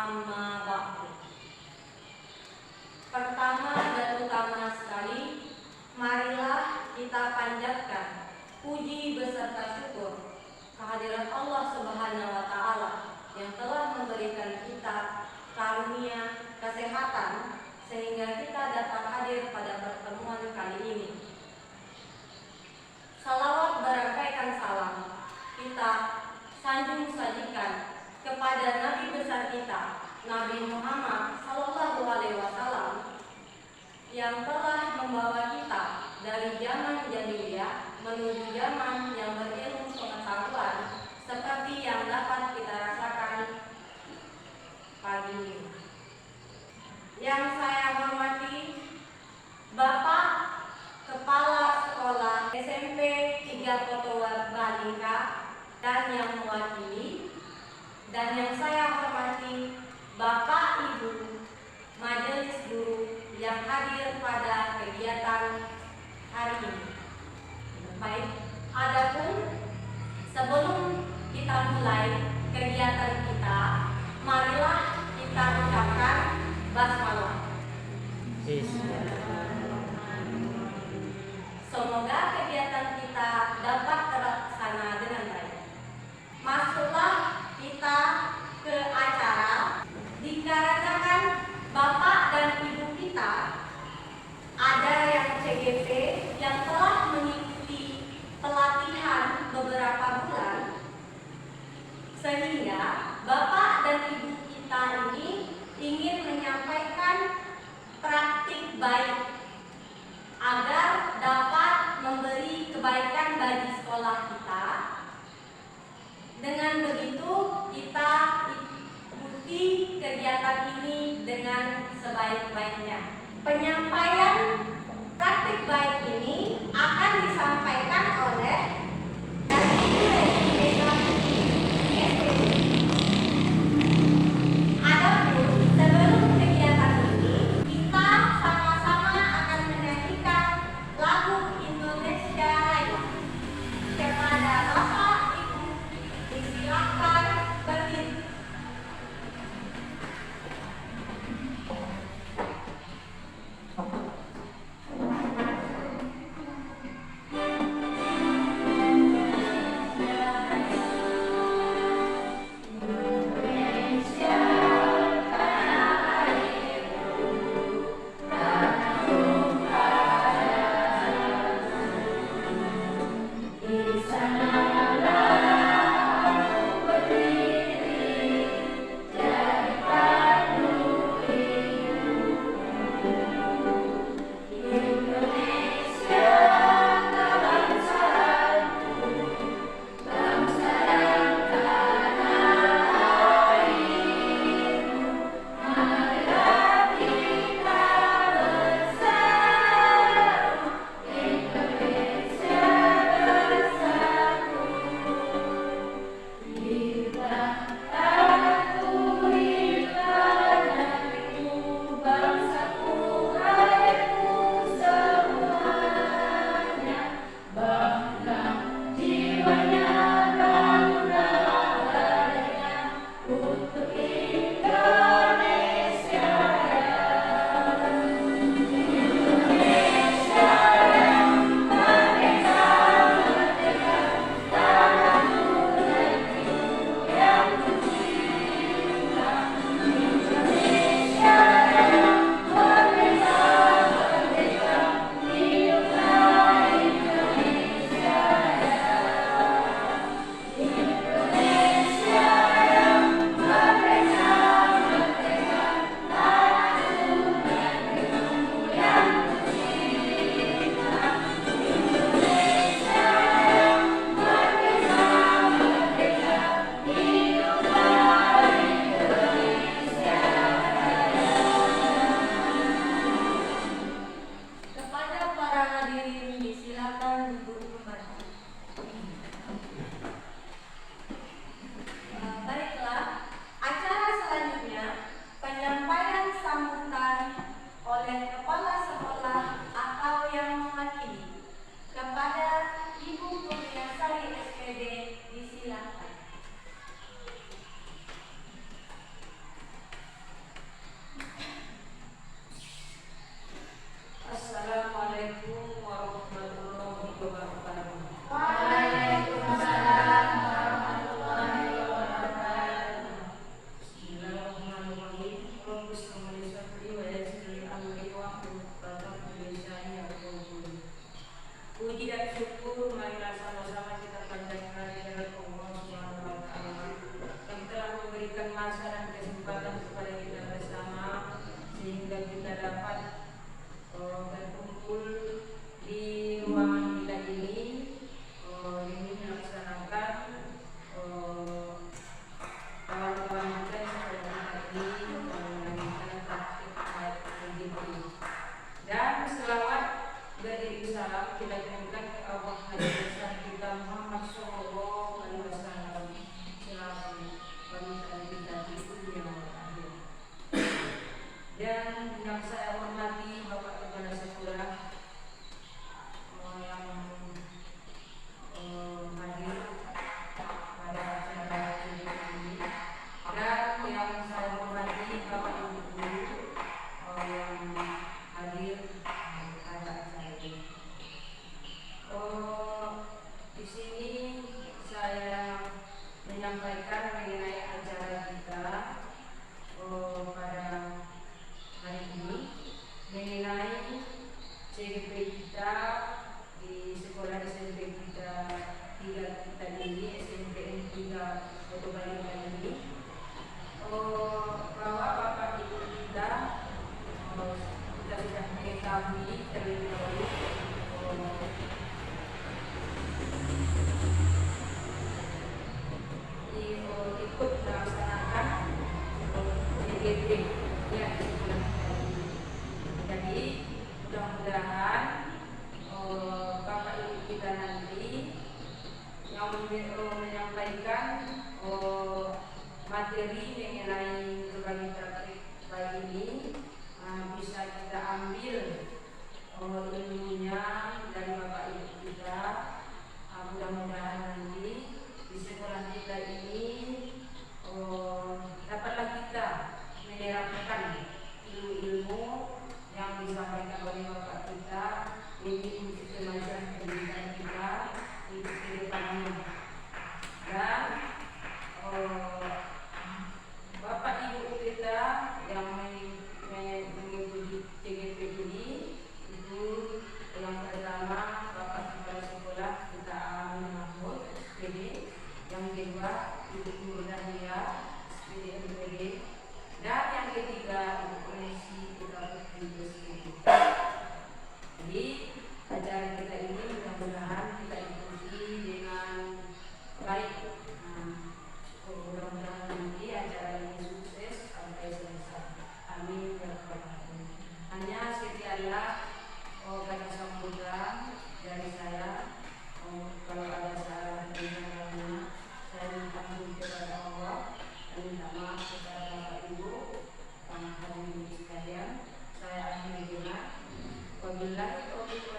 Amma ba'du. Pertama dan utama sekali, marilah kita panjatkan puji beserta syukur kehadirat Allah Subhanahu wa Ta'ala yang telah memberikan kita karunia kesehatan sehingga kita dapat hadir pada pertemuan kali ini. Salawat berangkaikan salam kita sanjung sajikan kepada Nabi besar kita, Nabi Muhammad Sallallahu Alaihi Wasallam, yang telah membawa kita dari zaman jahiliyah menuju zaman yang berilmu pengetahuan seperti yang dapat kita rasakan pagi ini. Yang saya hormati Bapak Kepala Sekolah SMP 3 Kotowa Balingka dan yang mewakili, dan yang saya hormati Bapak Ibu Majelis Guru yang hadir pada kegiatan hari ini. Baik, adapun sebelum kita mulai kegiatan kita, marilah kita ucapkan basmalah. Semoga kegiatan kita dapat terlaksana dengan baik. Masuklah kita ke acara. Dikarenakan Bapak dan Ibu kita ada yang CGP yang telah mengikuti pelatihan beberapa bulan, sehingga Bapak dan Ibu kita ini ingin menyampaikan praktik baik agar dapat memberi kebaikan bagi sekolah kita. Dengan begitu kita ikuti kegiatan ini dengan sebaik-baiknya. Penyampaian praktik baik ini akan disampaikan oleh Adapun sebelum kegiatan ini, kita sama-sama akan menyanyikan lagu Indonesia Raya. Kepada Bapak Ibu, disilakan berdiri. menyampaikan mengenai acara kita pada hari ini mengenai CGP kita di sekolah SMP kita 3 kita ini, SMPN 3 Kota Balikpapan ini, bahwa Bapak Ibu kita sudah mengetahui terlebih dahulu ikut melaksanakan CGP ya di sekolah kita ini. Jadi mudah-mudahan Bapak Ibu kita nanti yang menyampaikan materi mengenai berbagai praktik baik ini bisa kita ambil ilmunya dari Bapak Ibu kita. Mudah-mudahan nanti di sekolah kita ini dapatlah kita menerapkan ilmu-ilmu yang disampaikan oleh Bapak kita ini untuk kemajuan pendidikan kita untuk ke depannya. Dan Bapak Ibu kita yang mengikuti CGP ini itu yang pertama Bapak Kepala Sekolah kita Amin Mahmud SPD, yang kedua Ibu Nurdania SPD MPD, dan yang ketiga Ibu Polisi kita SPD. Jadi acara kita ini mudah-mudahan kita ikuti dengan baik. Mudah-mudahan nanti acara ini sukses sampai selesai. Amin ya rabbal alamin. Hanya sekianlah kata sambutan dari saya. Kalau ada salah dan salahnya, saya minta ampun kepada Allah dan minta maaf kepada Bapak Ibu hadirin sekalian. Saya akhiri dengan wabillahi taufiq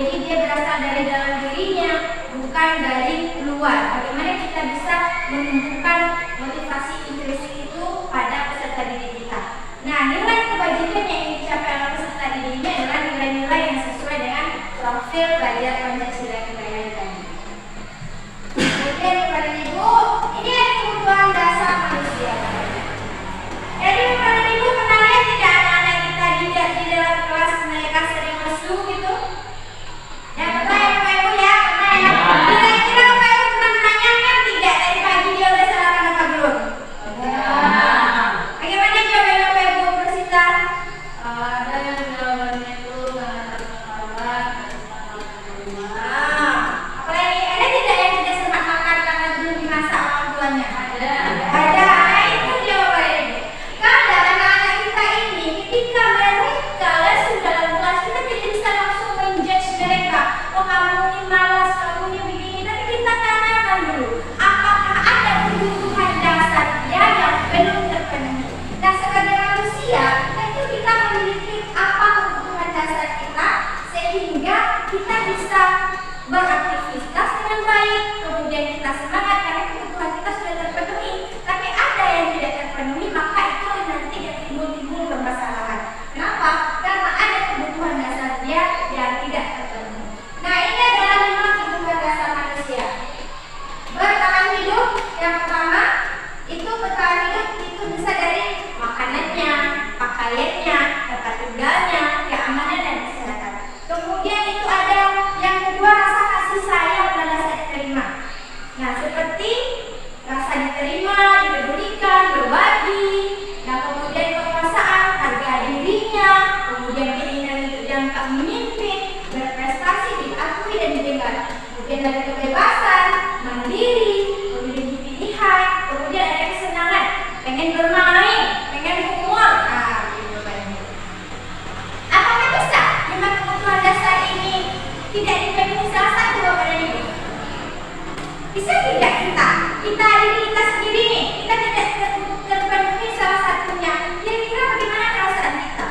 Jadi dia berasal dari dalam dirinya, bukan dari luar. Bagaimana kita bisa menumbuhkan motivasi intrinsik itu pada peserta didik kita. Nah, nilai kebajikan yang dicapai oleh peserta didiknya adalah nilai-nilai yang sesuai dengan profil belajar Pancasila kita yang tadi. Kemudian kepada Ibu, ini ada kebutuhan dasar manusia. Jadi kepada Ibu pernah lihat tidak anak-anak kita di dalam kelas mereka sering lesu gitu? Yang pernah ya Bapak Ibu ya? Pernah ya? Kira-kira Bapak Ibu pernah menanyakan tidak dari pagi dia udah sarapan apa belum? Bagaimana jawaban Bapak Ibu Persita? Ada yang jawabannya itu karena terlambat. Apalagi ada tidak yang tidak sempat makan karena belum dimasak orang tuanya? Ada. Ada. Nah, itu jawabannya. Karena anak-anak kita ini ketika mereka lesu dalam kelas kita tidak bisa langsung menjudge mereka. Oh kamu ini malas, kamu ini begini. Tapi kita tanyakan dulu, apakah ada kebutuhan dasar dia yang belum terpenuhi? Nah sebagai manusia, tentu kita memiliki apa kebutuhan dasar kita sehingga kita bisa beraktivitas dengan baik, kemudian kita semangat karena kebutuhan kita sudah terpenuhi. Tapi ada yang tidak terpenuhi, maka itu nanti yang timbul permasalahan. Kenapa? Karena ada kebutuhan dasar dia yang tidak terpenuhi. Nah ini adalah 5 kebutuhan dasar manusia. Bertahan hidup yang pertama itu bertahan hidup itu bisa dari makanannya, pakaiannya, tempat tinggalnya, keamanan dan kesehatan. Kemudian itu ada yang kedua rasa kasih sayang dan rasa diterima. Nah seperti rasa diterima, dipedulikan, berbagi. Nah kemudian kekuasaan, harga dirinya, kemudian keinginan untuk diangkat memimpin, berprestasi, diakui dan didengar. Kemudian ada kebebasan, mandiri, memiliki pilihan, kemudian ada kesenangan, pengen bermain, pengen berkumpul. Nah, gitu banyak. Apakah bisa 5 kebutuhan dasar ini tidak dipenuhi salah satu Bapak dan Ibu? Bisa tidak kita diri kita sendiri nih, kita tidak terpenuhi salah satunya. Kira-kira bagaimana perasaan kita?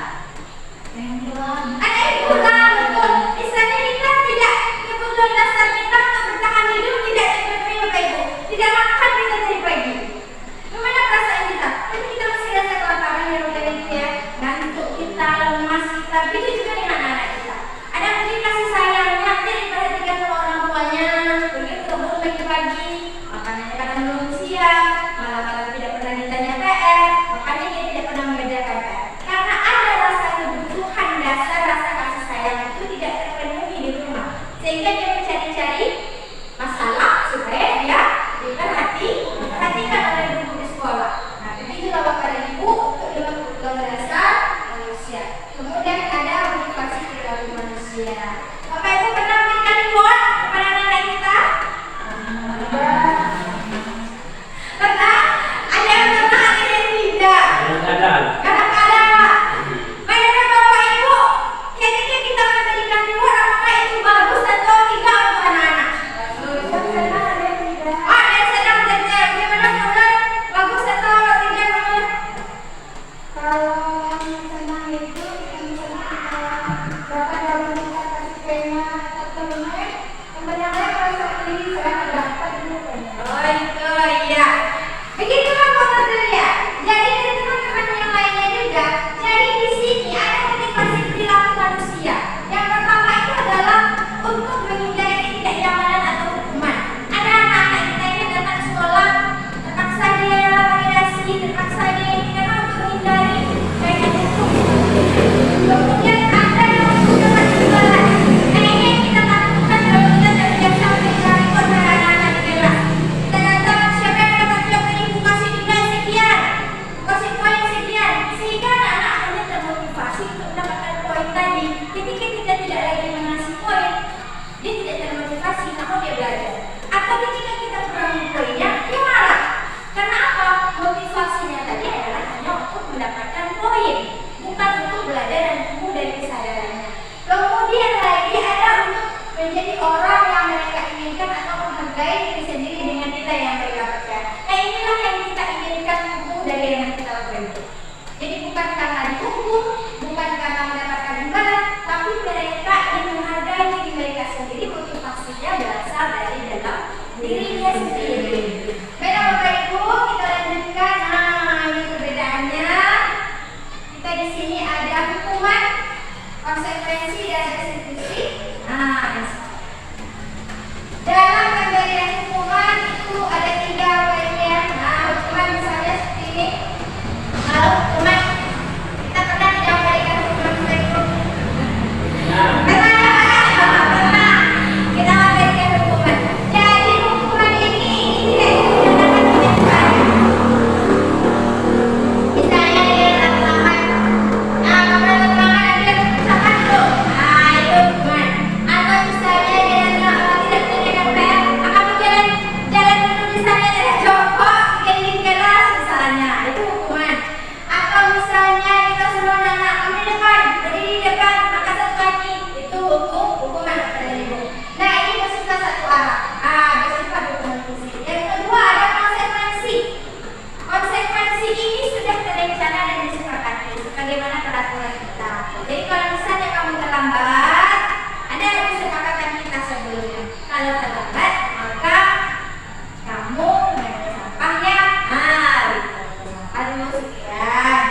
Ada yang kurang, betul. Misalnya kita tidak kebutuhan dasar kita untuk bertahan hidup tidak terpenuhi Bapak Ibu. Tidak makan kita dari pagi. Bagaimana perasaan kita? Tapi kita masih rasa kelaparan ya Bapak Ibu ya. Ngantuk kita, lemas kita, begitu juga dengan anak kita. Ada mungkin kasih sayangnya, dia diperhatikan sama orang tuanya. Begitu kebun pagi-pagi, makanannya kadang belum siang, malam-malam tidak pernah ditanya PR, makanya dia tidak pernah mengerjakan PR. Karena ada rasa kebutuhan dasar, rasa kasih sayang itu tidak terpenuhi di rumah, sehingga dia mencari-cari masalah supaya dia diperhatikan oleh guru di sekolah. Nah, begitulah Bapak dan Ibu untuk 5 kebutuhan dasar manusia. Kemudian ada motivasi perilaku manusia. Bapak Ibu pernah memberikan reward kepada anak-anak kita? Pernah? Ada yang pernah, ada yang tidak? Kadang-kadang. Bagaimana Bapak Ibu? Ketika kita memberikan reward, apakah itu bagus atau tidak untuk anak-anak? Ada yang sedang belajar. Bagaimana Bulan? Bagus atau tidak Bulan? Kalau yang senang itu yang senang kita dapat dalam kita kasih sini ada hukuman, konsekuensi, dan restitusi. Nah, dalam pemberian hukuman itu ada 3 bagian. Nah, hukuman misalnya seperti ini. Kalau hukuman kita pernah tidak memberikan hukuman berikut. Pernah kita memberikan hukuman. Jadi hukuman ini tidak digunakan penyesalan. Misalnya dia terlambat. Nah, kalau terlambat dia usahakan dulu. Nah, itu hukuman. Atau misalnya dia tidak mengerjakan PR, akan jalan dulu di sana tidak jongkok, di kelas misalnya, itu hukuman. Atau misalnya kita suruh anak ambil depan, berdiri di depan, maka satu kaki, itu hukuman kepada ibu. Nah, ini bersifat satu arah. Bersifat hukuman fisik. Yang kedua ada konsekuensi. Konsekuensi ini sudah terencana dan disepakati sebagaimana peraturan kita. Jadi kalau misalnya kamu terlambat, ada kesepakatan kita sebelumnya. Kalau terlambat, maka kamu mengambil sampahnya. Harus sekian.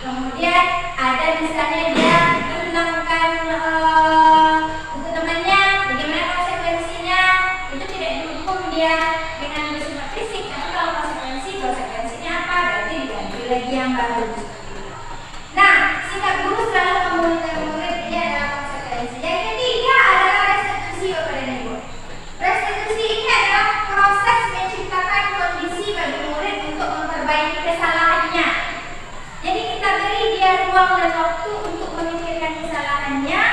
Kemudian ada misalnya dia menghilangkan buku temannya, bagaimana konsekuensinya? Itu tidak dihukum dia dengan bersifat fisik, tapi kalau konsekuensinya apa? Berarti diganti lagi yang baru. Nah, sikap guru selalu memonitor murid ini adalah konsekuensi. Yang ketiga adalah restitusi kepada ibu. Restitusi ini adalah proses menciptakan kondisi bagi murid untuk memperbaiki kesalahannya. Jadi kita beri dia ruang dan waktu untuk memikirkan kesalahannya,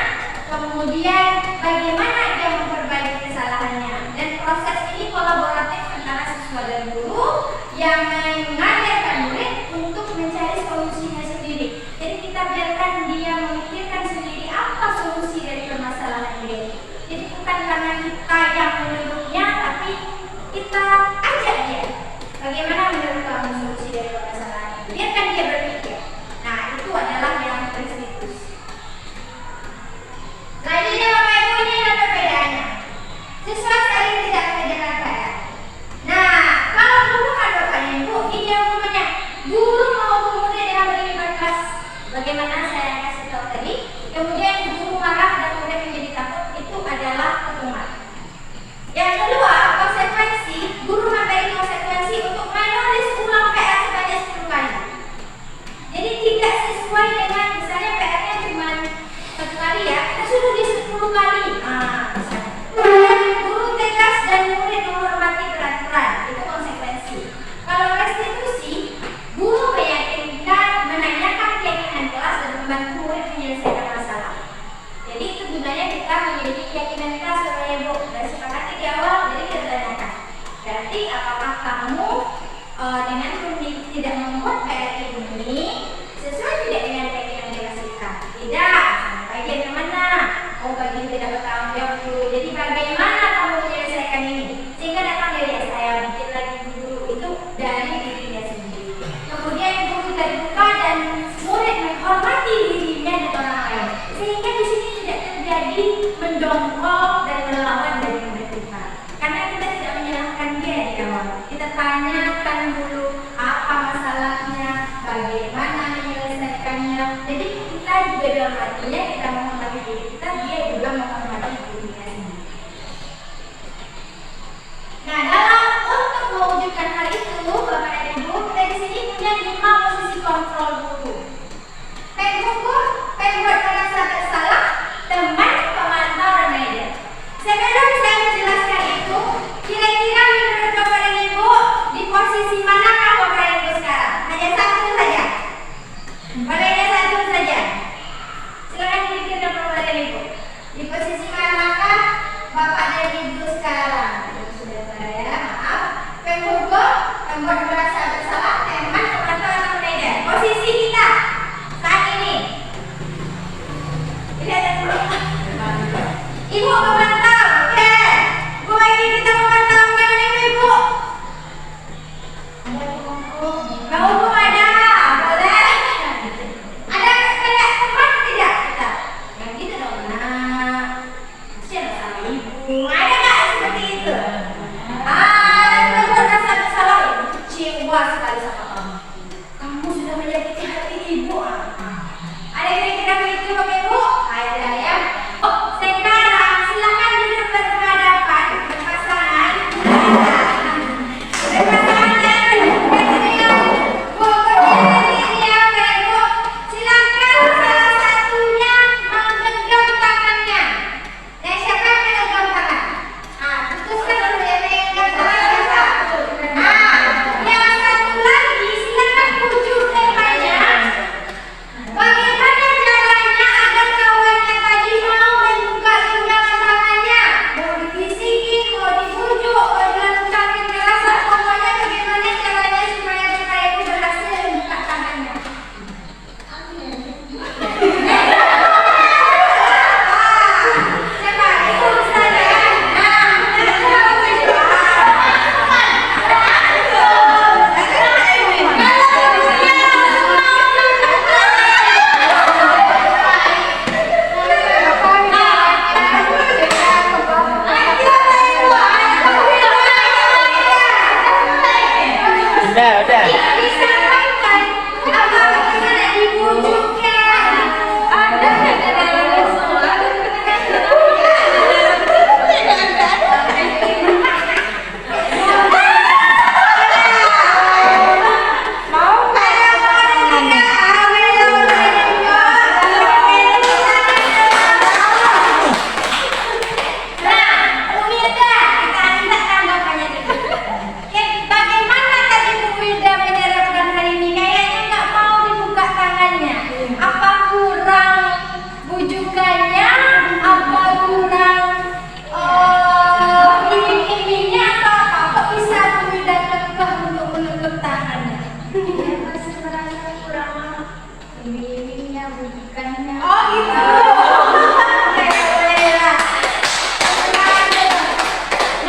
kemudian bagaimana dia memperbaiki kesalahannya. Dan proses ini kolaboratif antara siswa dan guru yang mengajarkan murid untuk mencari solusinya sendiri. Jadi kita biarkan dia memikirkan sendiri apa solusi dari permasalahan dia. Jadi bukan karena kita yang menyuruhnya, tapi kita ajak dia. Bagaimana menurut kamu solusi dari permasalahan itu? Biarkan dia berpikir. Nah, itu adalah yang restitusi. Selanjutnya Bapak Ibu, ini ada perbedaannya. Siswa saling tidak mengerjakan PR. Nah, kalau guru kan Bapak Ibu, ini hukumannya. Guru menghukum murid dengan meninggalkan kelas. Bagaimana saya kasih tahu tadi. Kemudian guru marah dan murid menjadi takut, itu adalah hukuman. Yang kedua, konsekuensi. Guru memberi konsekuensi untuk menulis ulang PR sebanyak 10 kali. Jadi tidak sesuai dengan misalnya PR-nya cuma 1 kali ya, kita suruh dia 10 kali. Misalnya. Guru tegas dan murid menghormati peraturan, itu konsekuensi. Kalau restitusi, guru meyakinkan, menanyakan keyakinan kelas dan membantu murid menyelesaikan masalah. Jadi itu gunanya kita memiliki keyakinan kelas Bapak Ibu. Dan sepakati di awal, jadi kita tanyakan. Berarti apakah kamu dengan tidak membuat PR ini sesuai tidak dengan keyakinan kelas kita? Tidak. Bagian yang mana? Bagian tidak bertanggung jawab dulu. Jadi bagaimana kamu menyelesaikan ini? Sehingga datang dari saya bikin lagi guru itu dari dirinya sendiri. Kemudian guru terbuka dan murid menghormati dirinya dan orang lain. Sehingga di sini tidak terjadi mendongkol dan melawan dari murid kita. Karena kita tidak menyalahkan dia di awal. Kita tanyakan dulu apa masalahnya, bagaimana menyelesaikannya. Jadi kita juga dalam hatinya kita menghormati diri kita, dia juga menghormati dirinya sendiri. Nah, dalam untuk mewujudkan hal itu, Bapak dan Ibu, kita di sini punya 5 posisi kontrol guru. Penghukum, pembuat merasa bersalah, teman, pemantau, remaja. Sebelum saya menjelaskan itu, kira-kira menurut Bapak dan Ibu, di posisi manakah Bapak dan Ibu sekarang? Hanya satu saja. Bolehnya satu saja. Silakan dipikirkan Bapak dan Ibu. Di posisi manakah Bapak dan Ibu sekarang? Sudah saya, maaf. Penghukum, pembuat merasa bersalah, teman, pemantau, atau remaja. Posisi kita. pendidikannya. Oh gitu.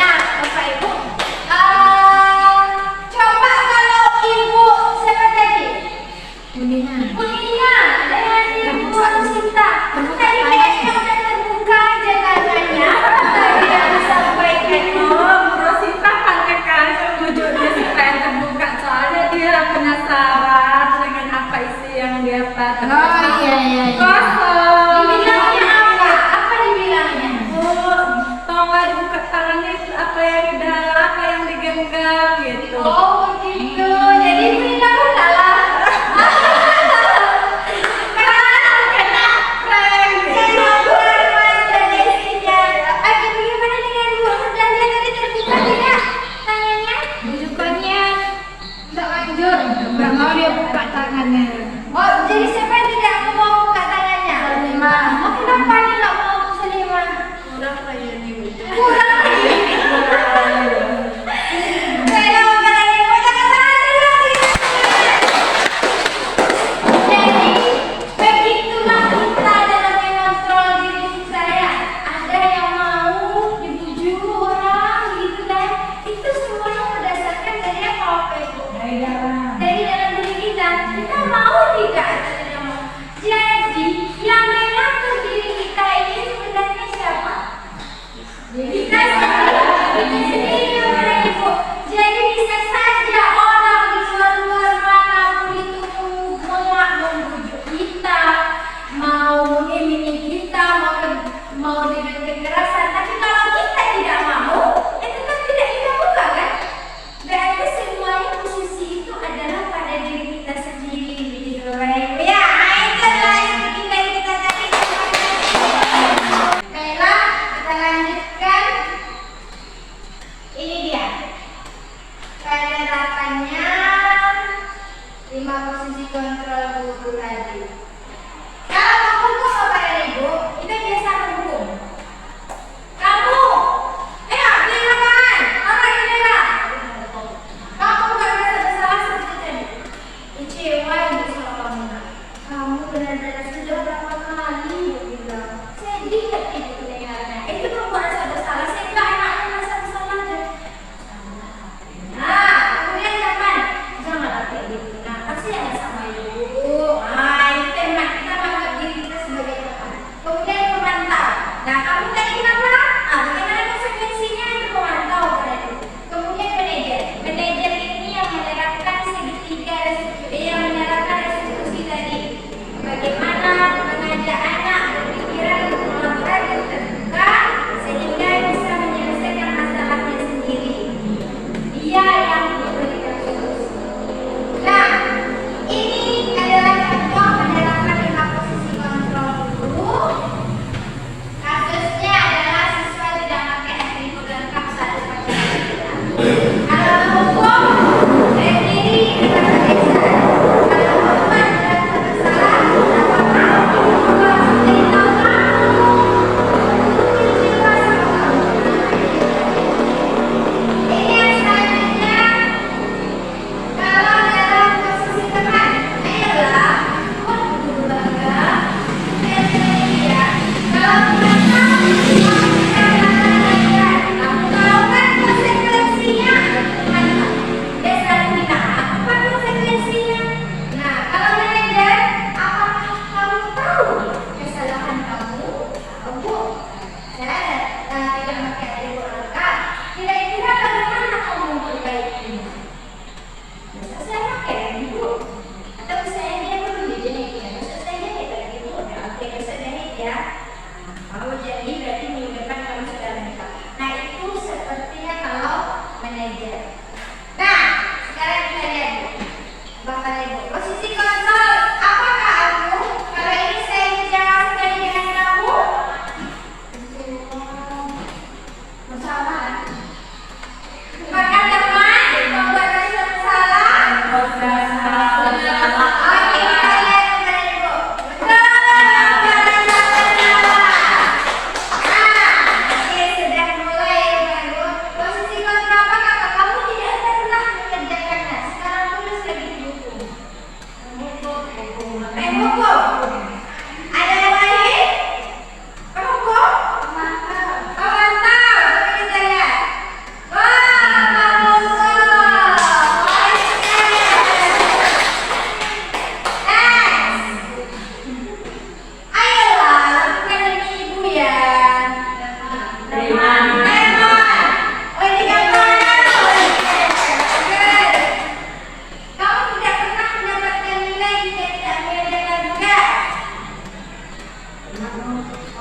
Nah, Bapak Ibu, coba kalau Ibu siapa tadi? Kuningan. Kuningan dengan Ibu Sinta. Tadi kayaknya udah terbuka aja katanya. Tadi yang disampaikan. Oh, Bu Rosita pantekan wujudnya supaya terbuka soalnya dia penasaran dengan apa isi yang dia baca. Oh, iya. Kosong.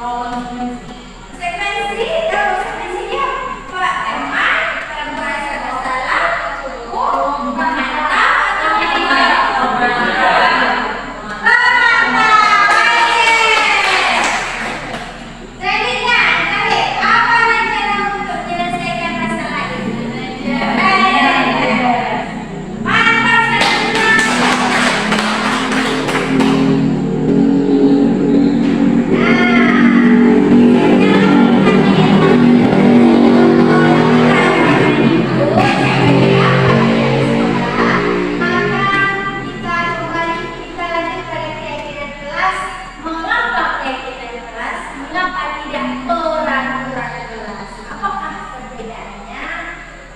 Kalau konsekuensi Frekuensi, kalau frekuensinya Pak Eman, kalau bahasa salah, mantap atau tidak? Selanjutnya, apa rencana untuk menyelesaikan masalah ini? Mantap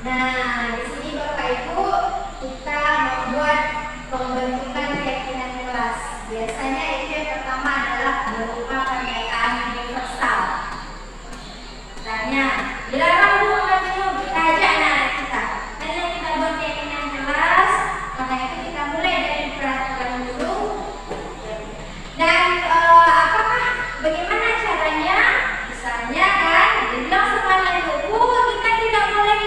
Nah, di sini Bapak Ibu kita membuat pembentukan keyakinan kelas. Biasanya itu yang pertama adalah berupa pernyataan universal. Misalnya, dilarang dulu minum, kita ajak anak-anak kita. Karena kita buat keyakinan kelas, maka itu kita mulai dari peraturan dulu. Dan bagaimana caranya? Misalnya kan, dibilang semuanya itu, kita tidak boleh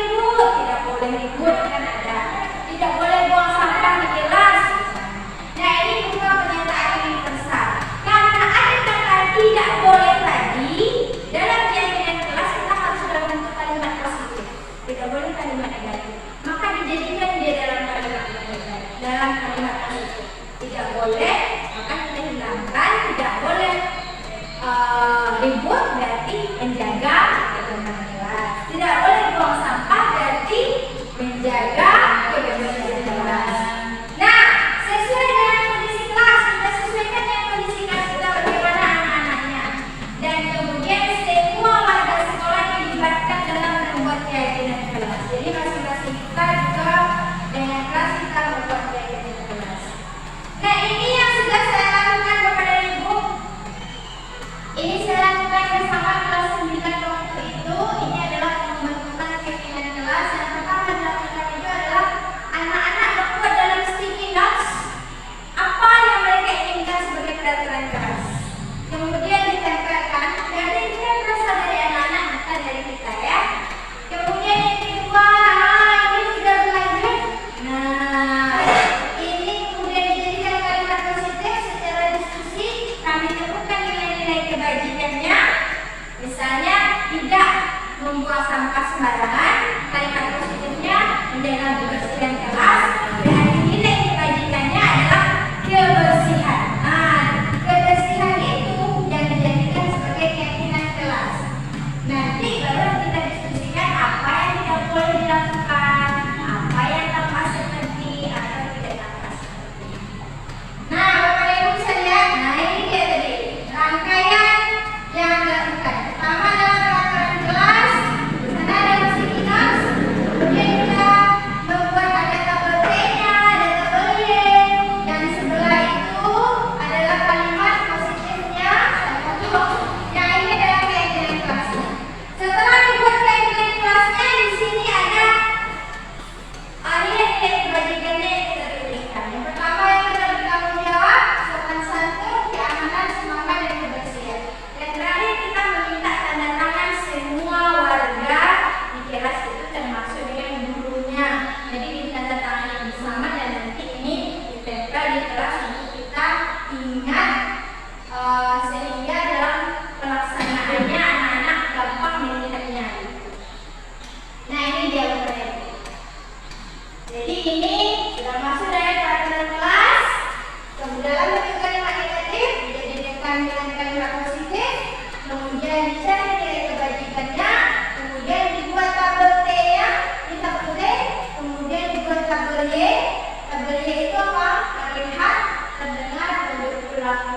ribut kan ada, tidak boleh buang sampah di kelas. Nah ini bukan pernyataan universal. Karena ada kata tidak boleh tadi dalam keyakinan kelas kita harus menentukan kalimat positif, tidak boleh kalimat negatif. Maka dijadikan dia dalam kalimat positif. Tidak boleh, maka kita hilangkan tidak boleh. Ribut berarti menjaga kebersihan kelas. Tidak boleh buang sampah berarti menjaga kebersihan kelas. Nah, sesuai dengan kondisi kelas, kita sesuaikan dengan kondisi kelas kita bagaimana anak-anaknya. Dan kemudian semua warga sekolah dilibatkan dalam membuat keyakinan kelas. Jadi masing-masing kita juga dengan kelas kita membuat keyakinan kelas. Nah, ini yang sudah saya lakukan kepada Ibu. Ini saya lakukan bersama kelas 9 waktu itu. Ini adalah pembentukan keyakinan kelas. Yang pertama dilakukan itu adalah anak-anak membuat dalam sticky notes apa yang mereka inginkan sebagai peraturan kelas. Kemudian ditempelkan. Dan ini kan berasal dari anak-anak, bukan dari kita ya. Kemudian yang kedua, ini sudah berlanjut. Nah, ini kemudian dijadikan kalimat positif secara diskusi. Kami temukan nilai-nilai kebajikannya. Misalnya tidak membuang sampah sembarangan. Kalimat positifnya menjaga kebersihan kelas. Dan nilai kebajikannya adalah kebersihan. Nah, kebersihan itu yang dijadikan sebagai keyakinan kelas. Nanti baru kita diskusikan apa yang tidak boleh dilakukan, apa yang tanpa seperti atau tidak tanpa seperti. Nah, Bapak Ibu bisa lihat. Nah, ini dia tadi rangkaian yang dilakukan. Pertama adalah peraturan kelas, di sana ada sticky notes, kemudian kita membuat ada tabel T-nya, ada tabel Y, dan sebelah itu adalah kalimat positifnya. Yang ini adalah keyakinan kelasnya. Setelah dibuat keyakinan kelasnya, di sini ada nilai-nilai kebajikannya yang kita berikan. Yang pertama yang kita bertanggung jawab, sopan santun, keamanan, semangat, dan kebersihan. Dan terakhir kita meminta tanda tangan semua warga di kelas itu termasuk dengan gurunya. Jadi ditanda tangan bersama dan nanti ini ditempel di kelas untuk kita ingat sehingga dalam pelaksanaannya anak-anak gampang melihatnya. Nah ini dia Bapak Ibu. Jadi ini sudah masuk dari peraturan kelas. Kemudian bentuk kalimat negatif dijadikan dengan kalimat positif. Kemudian dicari nilai kebajikannya. Kemudian dibuat tabel T-nya di tabel T. Kemudian dibuat tabel Y. Tabel Y itu apa? Terlihat, terdengar, dan berperilaku.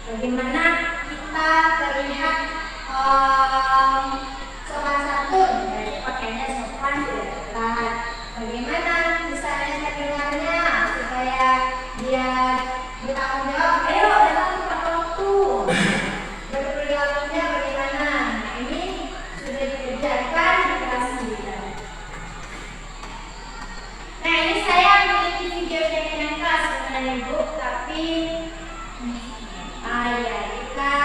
Bagaimana kita terlihat sopan santun, jadi pakainya sopan, tidak telat. Bagaimana misalnya terdengarnya supaya dia bertanggung jawab, ayo datang tepat waktu. Berperilakunya bagaimana? Nah ini sudah dikerjakan di kelas 9. Nah ini saya memiliki video keyakinan kelas dengan Ibu, tapi ya kita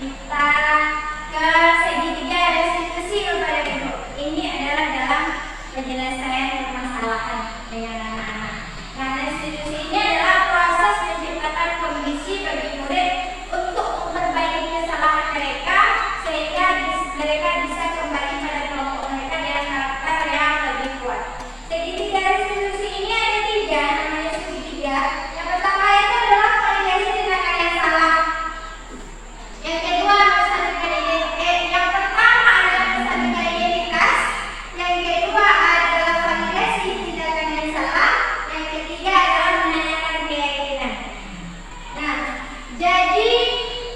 kita ke segitiga restitusi kepada ibu. Ini adalah dalam penyelesaian permasalahan dengan anak-anak. Nah, restitusi ini adalah proses menciptakan kondisi bagi murid untuk memperbaiki kesalahan mereka sehingga mereka bisa kembali pada kelompok mereka dengan karakter yang lebih kuat. Segitiga restitusi ini ada 3, namanya segitiga. Yang pertama itu adalah validasi tindakan yang salah. Yang kedua melestarikan identitas. Yang pertama adalah melestarikan identitas. Yang kedua adalah validasi tindakan yang salah. Yang ketiga adalah menanyakan keyakinan. Nah, jadi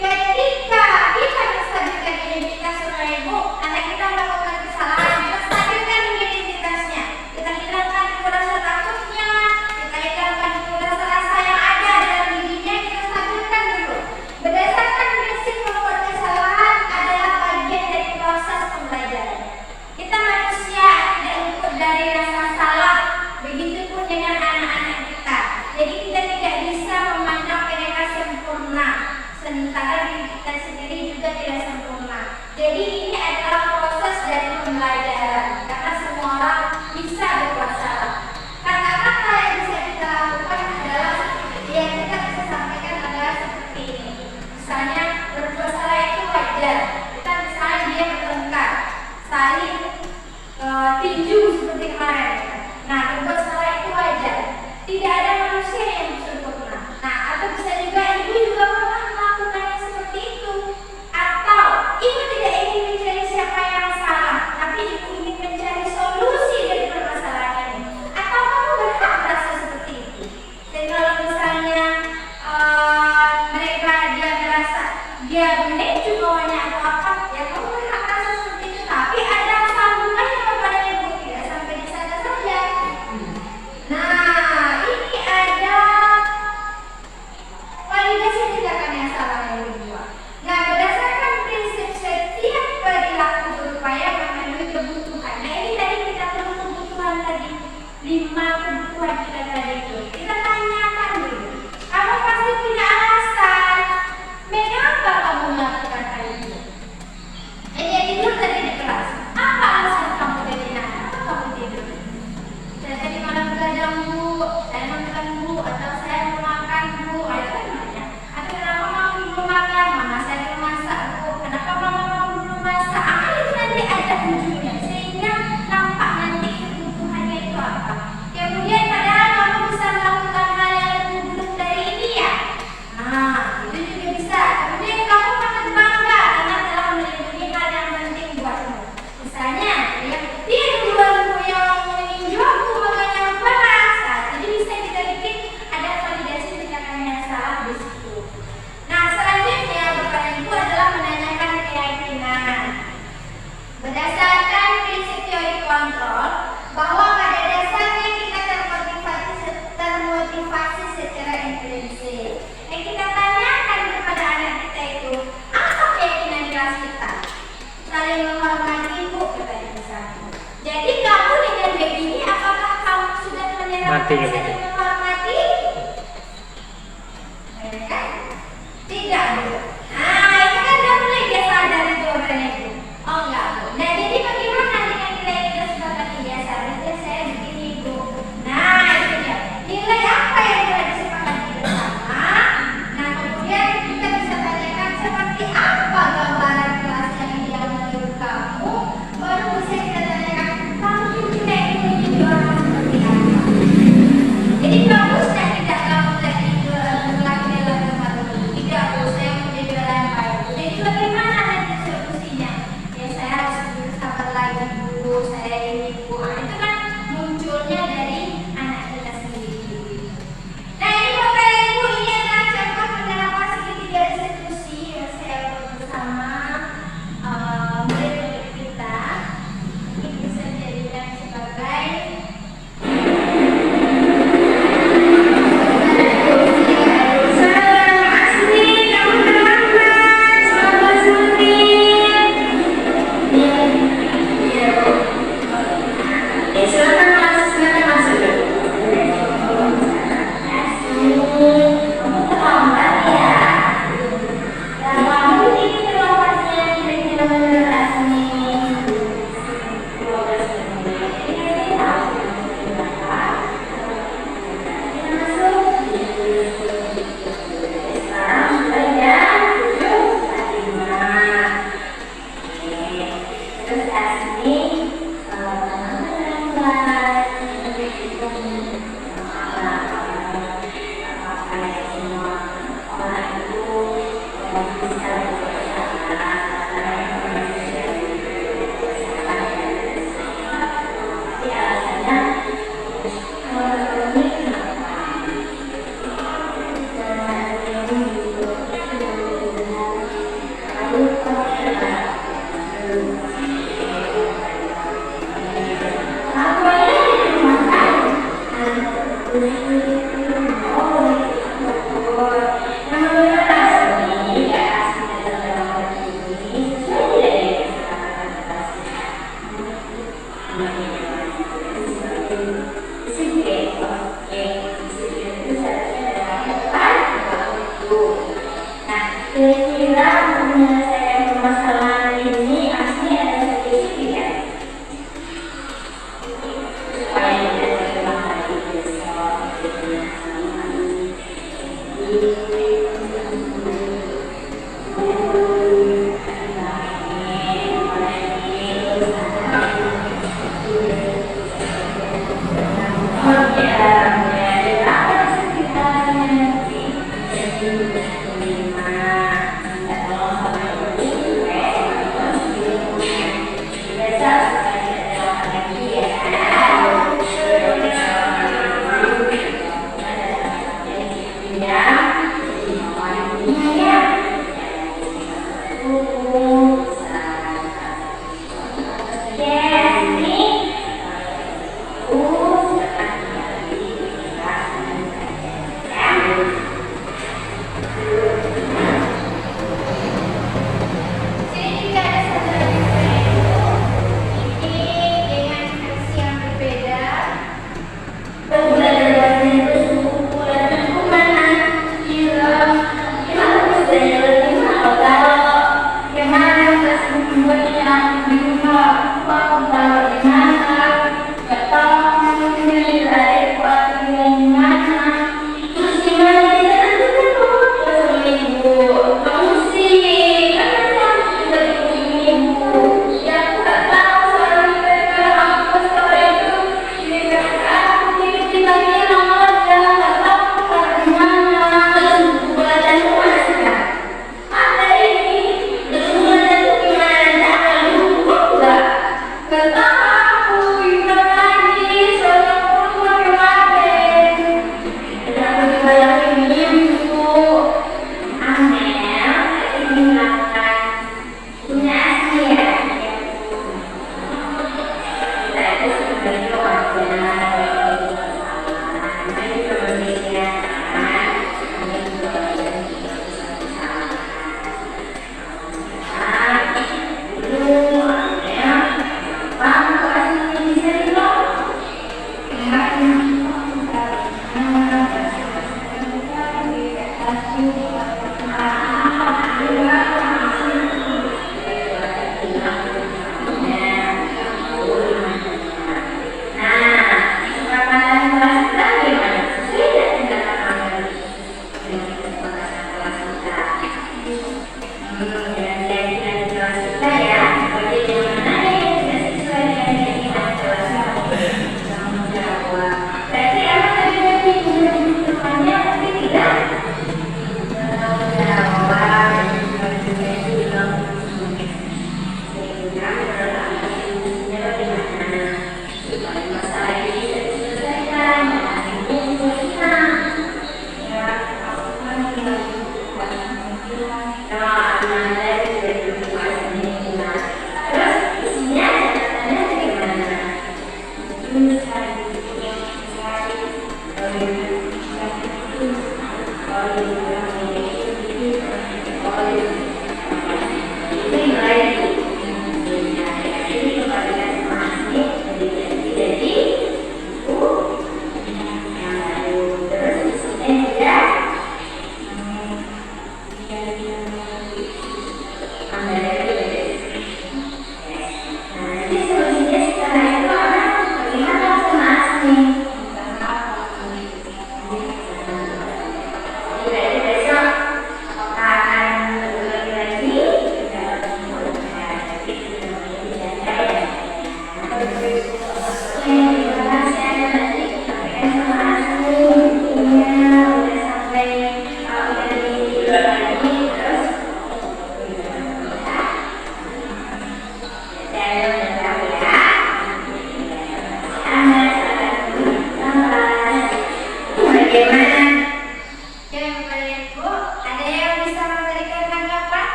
ketika kita melestarikan identitas Bapak Ibu, anak kita melakukan kesalahan, kita stabilkan identitasnya. Kita hilangkan rasa takutnya, kita hilangkan rasa yang ada dalam dirinya, kita stabilkan dulu. Berdasarkan prinsip melakukan kesalahan adalah bagian dari proses pembelajaran. Kita manusia tidak luput dari rasa salah, begitupun dengan anak-anak kita. Jadi kita tidak bisa memandang mereka sempurna, sementara diri kita sendiri juga tidak sempurna. Jadi ini adalah proses dari pembelajaran, karena semua orang bisa berbuat salah. Kata-kata yang bisa kita lakukan adalah yang kita bisa sampaikan adalah seperti ini. Misalnya berbuat salah itu wajar. Kita misalnya dia bertengkar, saling tinju seperti kemarin. Nah, berbuat salah itu wajar. Tidak ada manusia yang sempurna. Nah, atau bisa juga ibu juga pernah melakukannya seperti itu. Atau ibu tidak ingin mencari siapa yang salah, tapi ibu ingin mencari solusi dari permasalahan ini. Atau kamu berhak merasa seperti itu. Dan kalau misalnya mereka dia merasa dia menuju bawahnya atau apa, ya kamu berhak merasa seperti itu. Tapi ada sambungannya kepada ibu, tidak sampai di sana saja. Nah, ini ada validasi tindakan yang salah yang kedua. Nah, berdasarkan prinsip setiap perilaku berupaya memenuhi kebutuhan. Nah, ini tadi kita perlu kebutuhan tadi, 5 kebutuhan kita tadi itu. Kita tanyakan dulu. Kamu pasti punya alasan. Mengapa kamu melakukan hal itu? Dia tidur tadi di kelas. Apa alasan kamu tadi? Kenapa kamu tidur? Saya tadi malam begadang Bu, saya makan Bu, atau saya mau makan Bu, ada namanya. Atau kenapa kamu belum makan? Mama saya belum masak Bu. Kenapa mama kamu belum masak? Itu nanti ada ujungnya, sehingga nampak nanti kebutuhannya itu apa. Kemudian padahal kamu bisa melakukan hal yang lebih buruk dari ini ya. Nah, itu juga bisa. Kemudian kamu patut bangga karena telah melindungi hal yang penting buatmu. Misalnya, dia duluan yang meninjau aku makanya panas. Nah, jadi bisa kita bikin ada validasi tindakan yang salah di situ. Nah, selanjutnya Bapak Ibu adalah menanyakan keyakinan. Berdasarkan prinsip teori kontrol, bahwa pada dasarnya kita termotivasi secara intrinsik. Yang kita tanyakan kepada anak kita itu, apa keyakinan kelas kita? Saling menghormati Bu, katanya misalnya. Jadi kamu dengan baby ini, apakah kamu sudah menerapkan saling menghormati? Tidak Bu. Nah, itu kan udah mulai dia sadar itu jawabannya Bu. Oh enggak Bu. Nah, jadi bagaimana dengan nilai kita sebagai dia seharusnya saya begini Bu. Nah, itu dia. Nilai apa yang telah disepakati bersama? Nah, kemudian kita bisa tanyakan seperti apa gambaran kelas yang ideal menurut kamu. Baru bisa kita tanyakan kamu juga ingin menjadi orang seperti apa.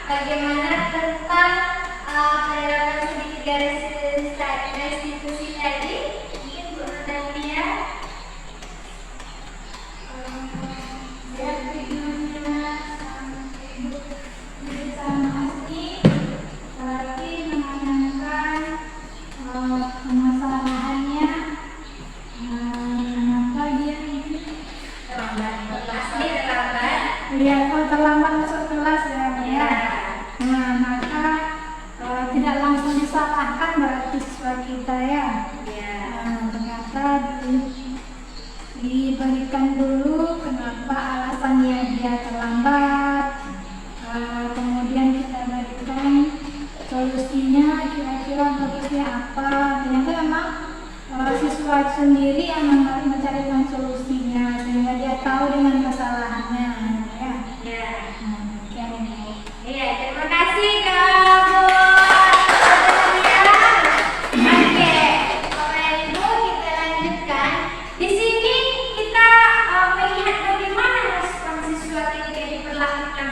Bagaimana tentang penerapan sedikit garis restitusi tadi? Mungkin Bu Nadia. Bersama Asni lagi menanyakan permasalahannya, kenapa dia terlambat. Asni terlambat. Iya, terlambat masuk kelas ya. Nah, maka tidak langsung disalahkan berarti siswa kita ya. Ternyata diberikan dulu kenapa alasannya dia terlambat. Kemudian kita berikan solusinya, kira-kira bagusnya apa. Ternyata memang siswa sendiri yang mencarikan solusinya sehingga dia tahu dengan kesalahannya ya. Iya, terima kasih kamu. Oke, Bapak Ibu, kita lanjutkan. Di sini kita melihat bagaimana respon siswa ketika diperlakukan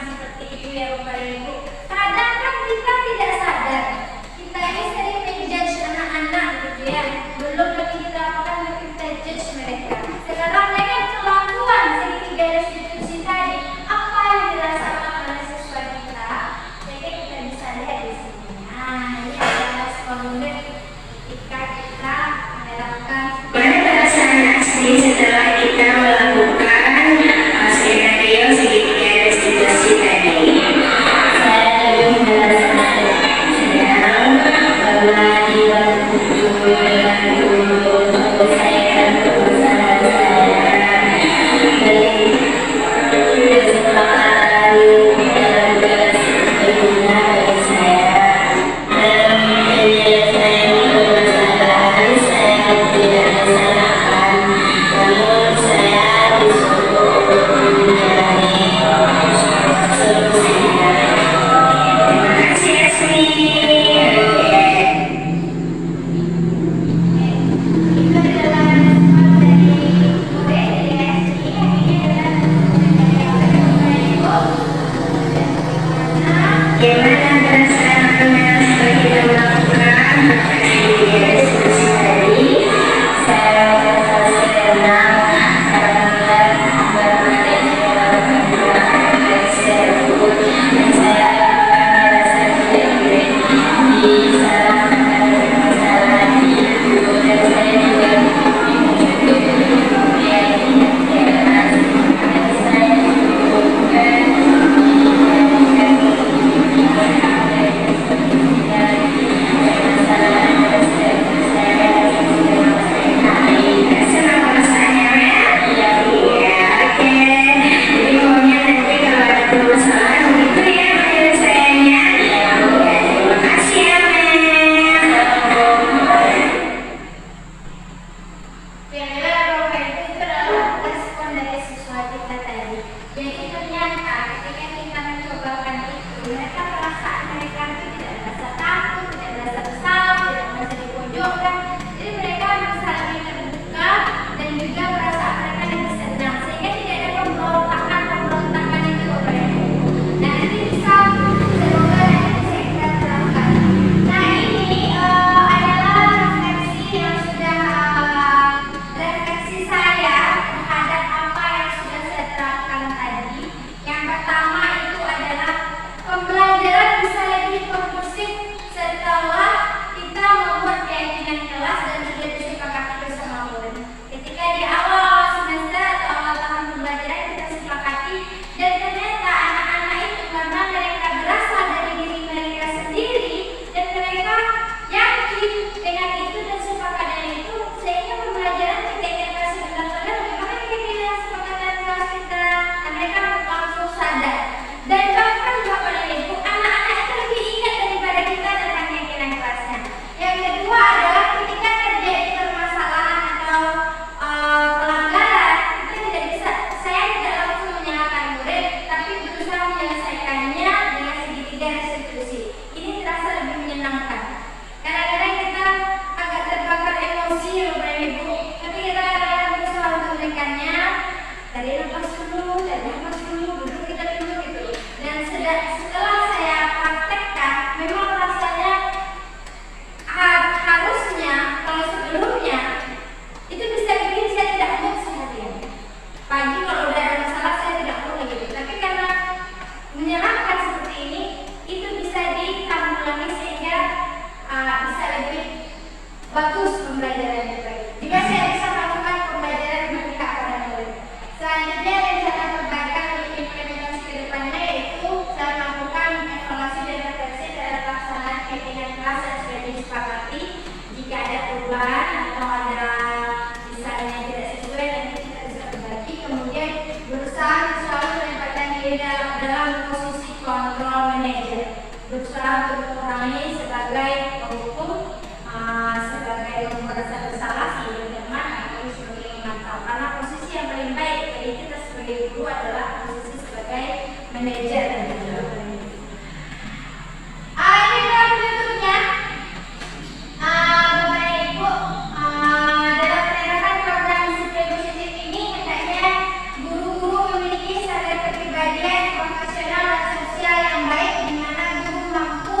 setelah saya praktekkan, memang rasanya harusnya kalau sebelumnya itu bisa bikin saya tidak mood seharian. Pagi kalau udah ada masalah saya tidak mood gitu. Tapi karena menyenangkan seperti ini, itu bisa ditanggulangi sehingga bisa lebih bagus pembelajaran kita. Jika saya bisa melakukan pembelajaran berpihak pada murid. Selanjutnya rencana perbaikan untuk implementasi ke depannya yaitu saya melakukan evaluasi dan refleksi terhadap pelaksanaan kegiatan kelas yang sudah disepakati. Jika ada perubahan atau ada misalnya yang tidak sesuai, nanti kita bisa berbagi. Kemudian berusaha selalu menempatkan diri dalam posisi kontrol manajer. Berusaha untuk mengurangi sebagai penghukum, sebagai yang merasa bersalah sebagai teman atau sebagai memantau. Karena posisi yang paling baik bagi kita sebagai guru adalah posisi sebagai manajer dan juga pemimpin. Ini adalah bentuknya. Bapak dan Ibu, dalam penegakan program disiplin positif ini hendaknya guru-guru memiliki sadar kepribadian profesional dan sosial yang baik, di mana guru mampu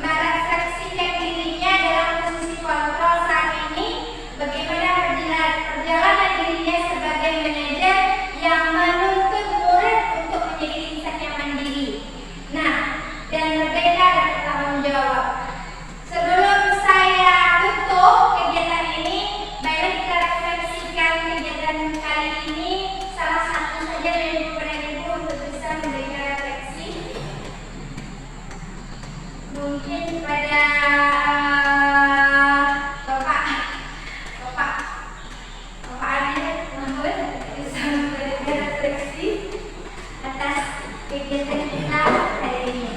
merefleksikan dirinya dalam posisi kontrol saat ini, bagaimana perjalanan dirinya sebagai manajer yang menuntut murid untuk menjadi insan yang mandiri. Nah, dan berbeda dan bertanggung jawab. Sebelum saya tutup kegiatan ini, baiklah kita refleksikan kegiatan kali ini. Salah satu saja dari Bapak dan Ibu untuk bisa memberikan refleksi. Mungkin pada Bapak Adil Mahmud bisa memberikan refleksi atas kegiatan kita hari ini.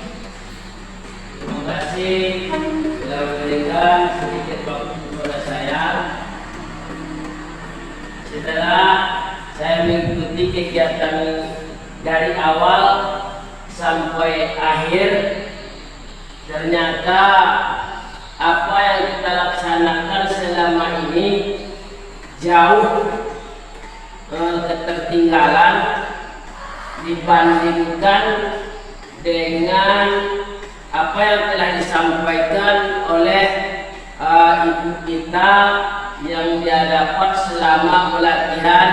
Terima kasih telah memberikan sedikit waktu kepada saya. Setelah saya mengikuti kegiatan dari awal sampai akhir, ternyata apa yang kita laksanakan selama ini jauh ketertinggalan dibandingkan dengan apa yang telah disampaikan oleh ibu kita yang dia dapat selama pelatihan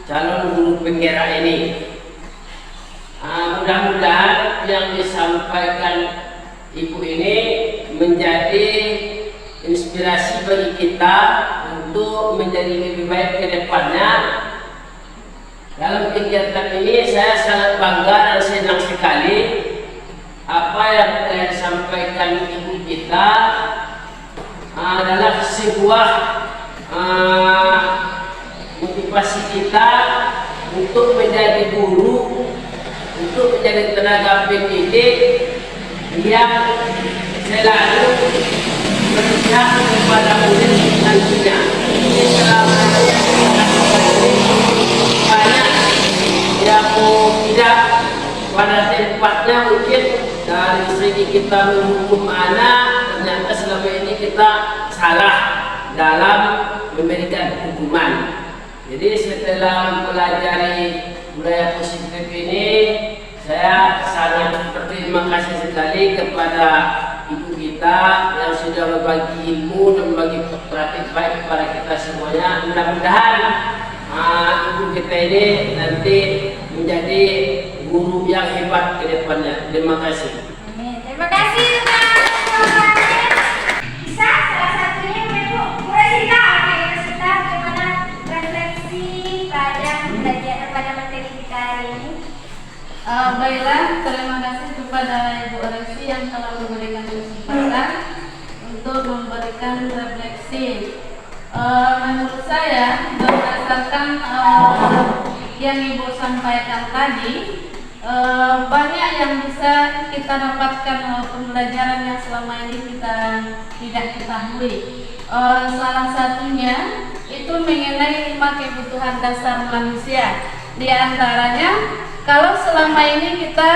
calon guru PKRA ini. Mudah-mudahan yang disampaikan ibu ini menjadi inspirasi bagi kita untuk menjadi lebih baik ke depannya. Dalam kegiatan ini saya sangat bangga dan senang sekali apa yang telah disampaikan ibu kita adalah sebuah motivasi kita untuk menjadi guru, untuk menjadi tenaga pendidik yang selalu berpihak kepada murid nantinya. Ini selama banyak yang tidak pada tempatnya mungkin dari segi kita menghukum anak, ternyata selama ini kita salah dalam memberikan hukuman. Jadi setelah mempelajari budaya positif ini, saya sangat berterima kasih sekali kepada ibu kita yang sudah berbagi ilmu dan berbagi praktik baik kepada kita semuanya. Mudah-mudahan ibu kita ini nanti menjadi guru yang hebat ke depannya. Terima kasih. Terima kasih teman-teman. Bisa salah satunya Bu Resita, Resita bagaimana refleksi pada belajar pada materi kita hari ini? Baiklah, terima kasih kepada Ibu Resi yang telah memberikan kesempatan untuk memberikan refleksi. Menurut saya, berdasarkan yang Ibu sampaikan tadi, banyak yang bisa kita dapatkan pembelajaran yang selama ini kita tidak ketahui. Salah satunya itu mengenai 5 kebutuhan dasar manusia. Di antaranya, kalau selama ini kita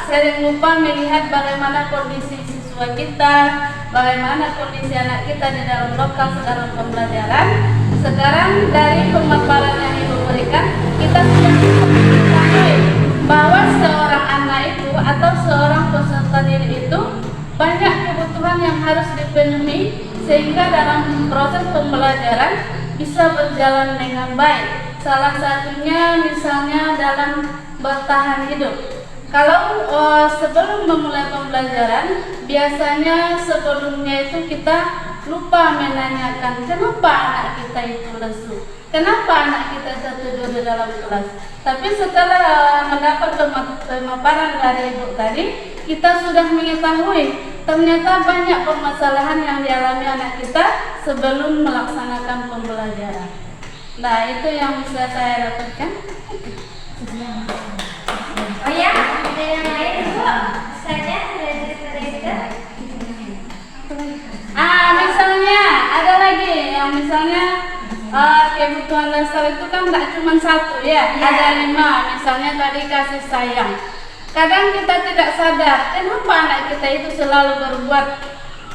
sering lupa melihat bagaimana kondisi siswa kita, bagaimana kondisi anak kita di dalam lokal dalam pembelajaran. Sekarang dari pemaparan yang Ibu berikan, kita sudah bisa mengetahui bahwa seorang anak itu atau seorang peserta didik itu banyak kebutuhan yang harus dipenuhi sehingga dalam proses pembelajaran bisa berjalan dengan baik. Salah satunya misalnya dalam bertahan hidup. Kalau sebelum memulai pembelajaran, biasanya sebelumnya itu kita lupa menanyakan kenapa anak kita itu lesu, kenapa anak kita tertidur di dalam kelas. Tapi setelah mendapat pemaparan dari ibu tadi, kita sudah mengetahui ternyata banyak permasalahan yang dialami anak kita sebelum melaksanakan pembelajaran. Nah, itu yang bisa saya dapatkan. Oh ya, ada yang lain Bu? Saya sudah cerita. Misalnya ada lagi yang misalnya kebutuhan dasar itu kan nggak cuma satu ya, ada 5. Misalnya tadi kasih sayang. Kadang kita tidak sadar kenapa anak kita itu selalu berbuat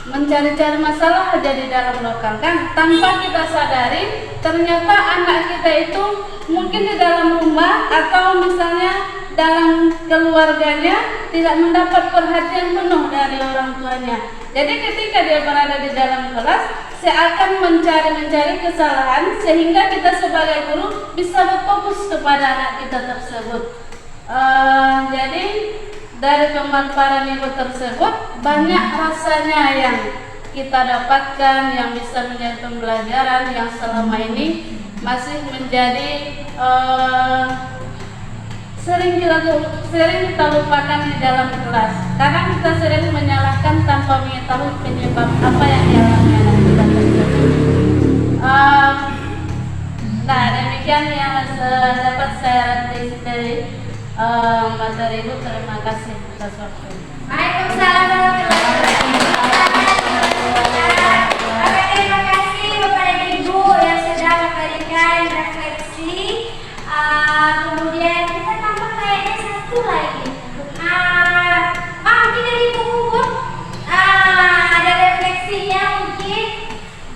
mencari-cari masalah aja di dalam lokal kan, tanpa kita sadari ternyata anak kita itu mungkin di dalam rumah atau misalnya dalam keluarganya tidak mendapat perhatian penuh dari orang tuanya. Jadi ketika dia berada di dalam kelas, saya akan mencari kesalahan sehingga kita sebagai guru bisa berfokus kepada anak kita tersebut. Jadi dari pemaparan ibu tersebut banyak rasanya yang kita dapatkan yang bisa menjadi pembelajaran yang selama ini masih menjadi sering kita lupakan di dalam kelas. Kadang kita sering menyalahkan tanpa mengetahui penyebab apa yang dialami anak kita tersebut. Nah, demikian yang dapat saya review dari materi ibu. Terima kasih atas waktunya. Waalaikumsalam warahmatullahi wabarakatuh. Terima kasih Bapak dan Ibu yang sudah memberikan refleksi. Kemudian kita tambah kayaknya satu lagi. Mungkin dari Ibu Gugur ada refleksinya mungkin.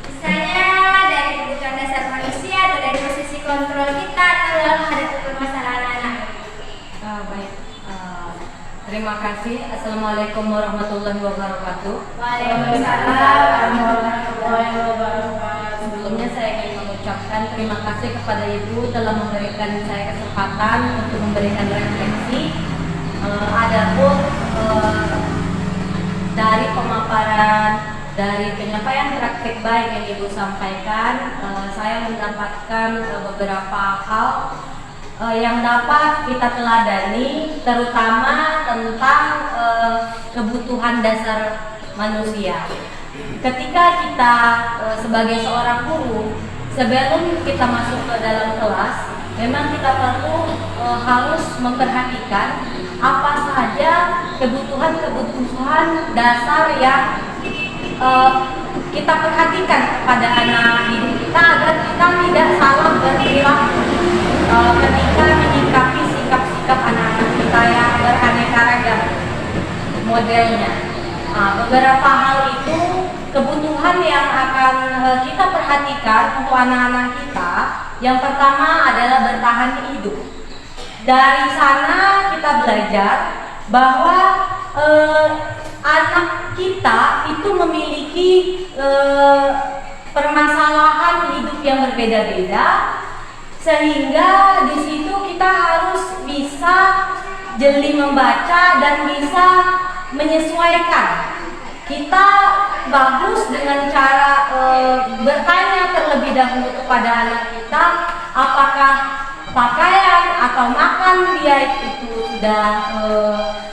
Misalnya dari kebutuhan dasar manusia atau dari posisi kontrol kita atau dalam menghadapi permasalahan anak. Baik. Terima kasih. Assalamualaikum warahmatullahi wabarakatuh. Waalaikumsalam warahmatullahi wabarakatuh. Sebelumnya saya ingin mengucapkan terima kasih kepada Ibu telah memberikan saya kesempatan untuk memberikan refleksi. Adapun dari pemaparan, dari penyampaian praktik baik yang Ibu sampaikan, saya mendapatkan beberapa hal yang dapat kita teladani, terutama tentang kebutuhan dasar manusia. Ketika kita sebagai seorang guru, sebelum kita masuk ke dalam kelas, memang kita perlu harus memperhatikan apa saja kebutuhan dasar yang kita perhatikan kepada anak didik kita agar kita tidak salah berperilaku ketika menyikapi sikap-sikap anak-anak kita yang beraneka ragam modelnya. Beberapa hal itu kebutuhan yang akan kita perhatikan untuk anak-anak kita. Yang pertama adalah bertahan hidup. Dari sana kita belajar bahwa anak kita itu memiliki permasalahan hidup yang berbeda-beda, sehingga di situ kita harus bisa jeli membaca dan bisa menyesuaikan. Kita bagus dengan cara bertanya terlebih dahulu kepada anak kita apakah pakaian atau makan dia itu sudah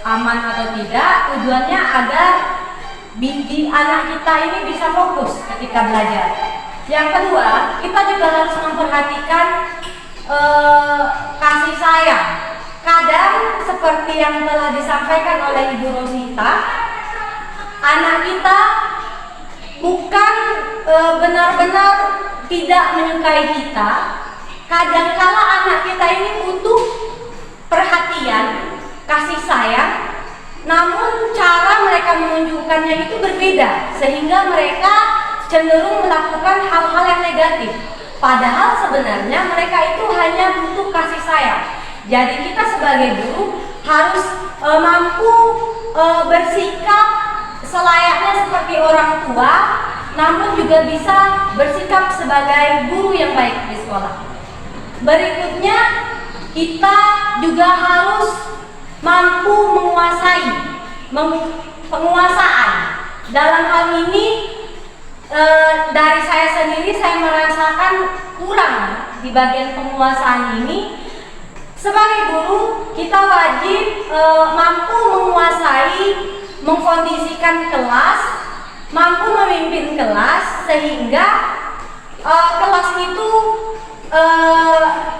aman atau tidak. Tujuannya agar anak kita ini bisa fokus ketika belajar. Yang kedua, kita juga harus memperhatikan kasih sayang. Kadang seperti yang telah disampaikan oleh Ibu Rosita, anak kita bukan benar-benar tidak menyukai kita. Kadangkala anak kita ini butuh perhatian, kasih sayang, namun cara mereka menunjukkannya itu berbeda, sehingga mereka cenderung melakukan hal-hal yang negatif. Padahal sebenarnya mereka itu hanya butuh kasih sayang. Jadi kita sebagai guru harus mampu bersikap selayaknya seperti orang tua, namun juga bisa bersikap sebagai guru yang baik di sekolah. Berikutnya, kita juga harus mampu menguasai penguasaan. Dalam hal ini dari saya sendiri, saya merasakan kurang di bagian penguasaan ini. Sebagai guru, kita wajib mampu menguasai, mengkondisikan kelas, mampu memimpin kelas sehingga kelas itu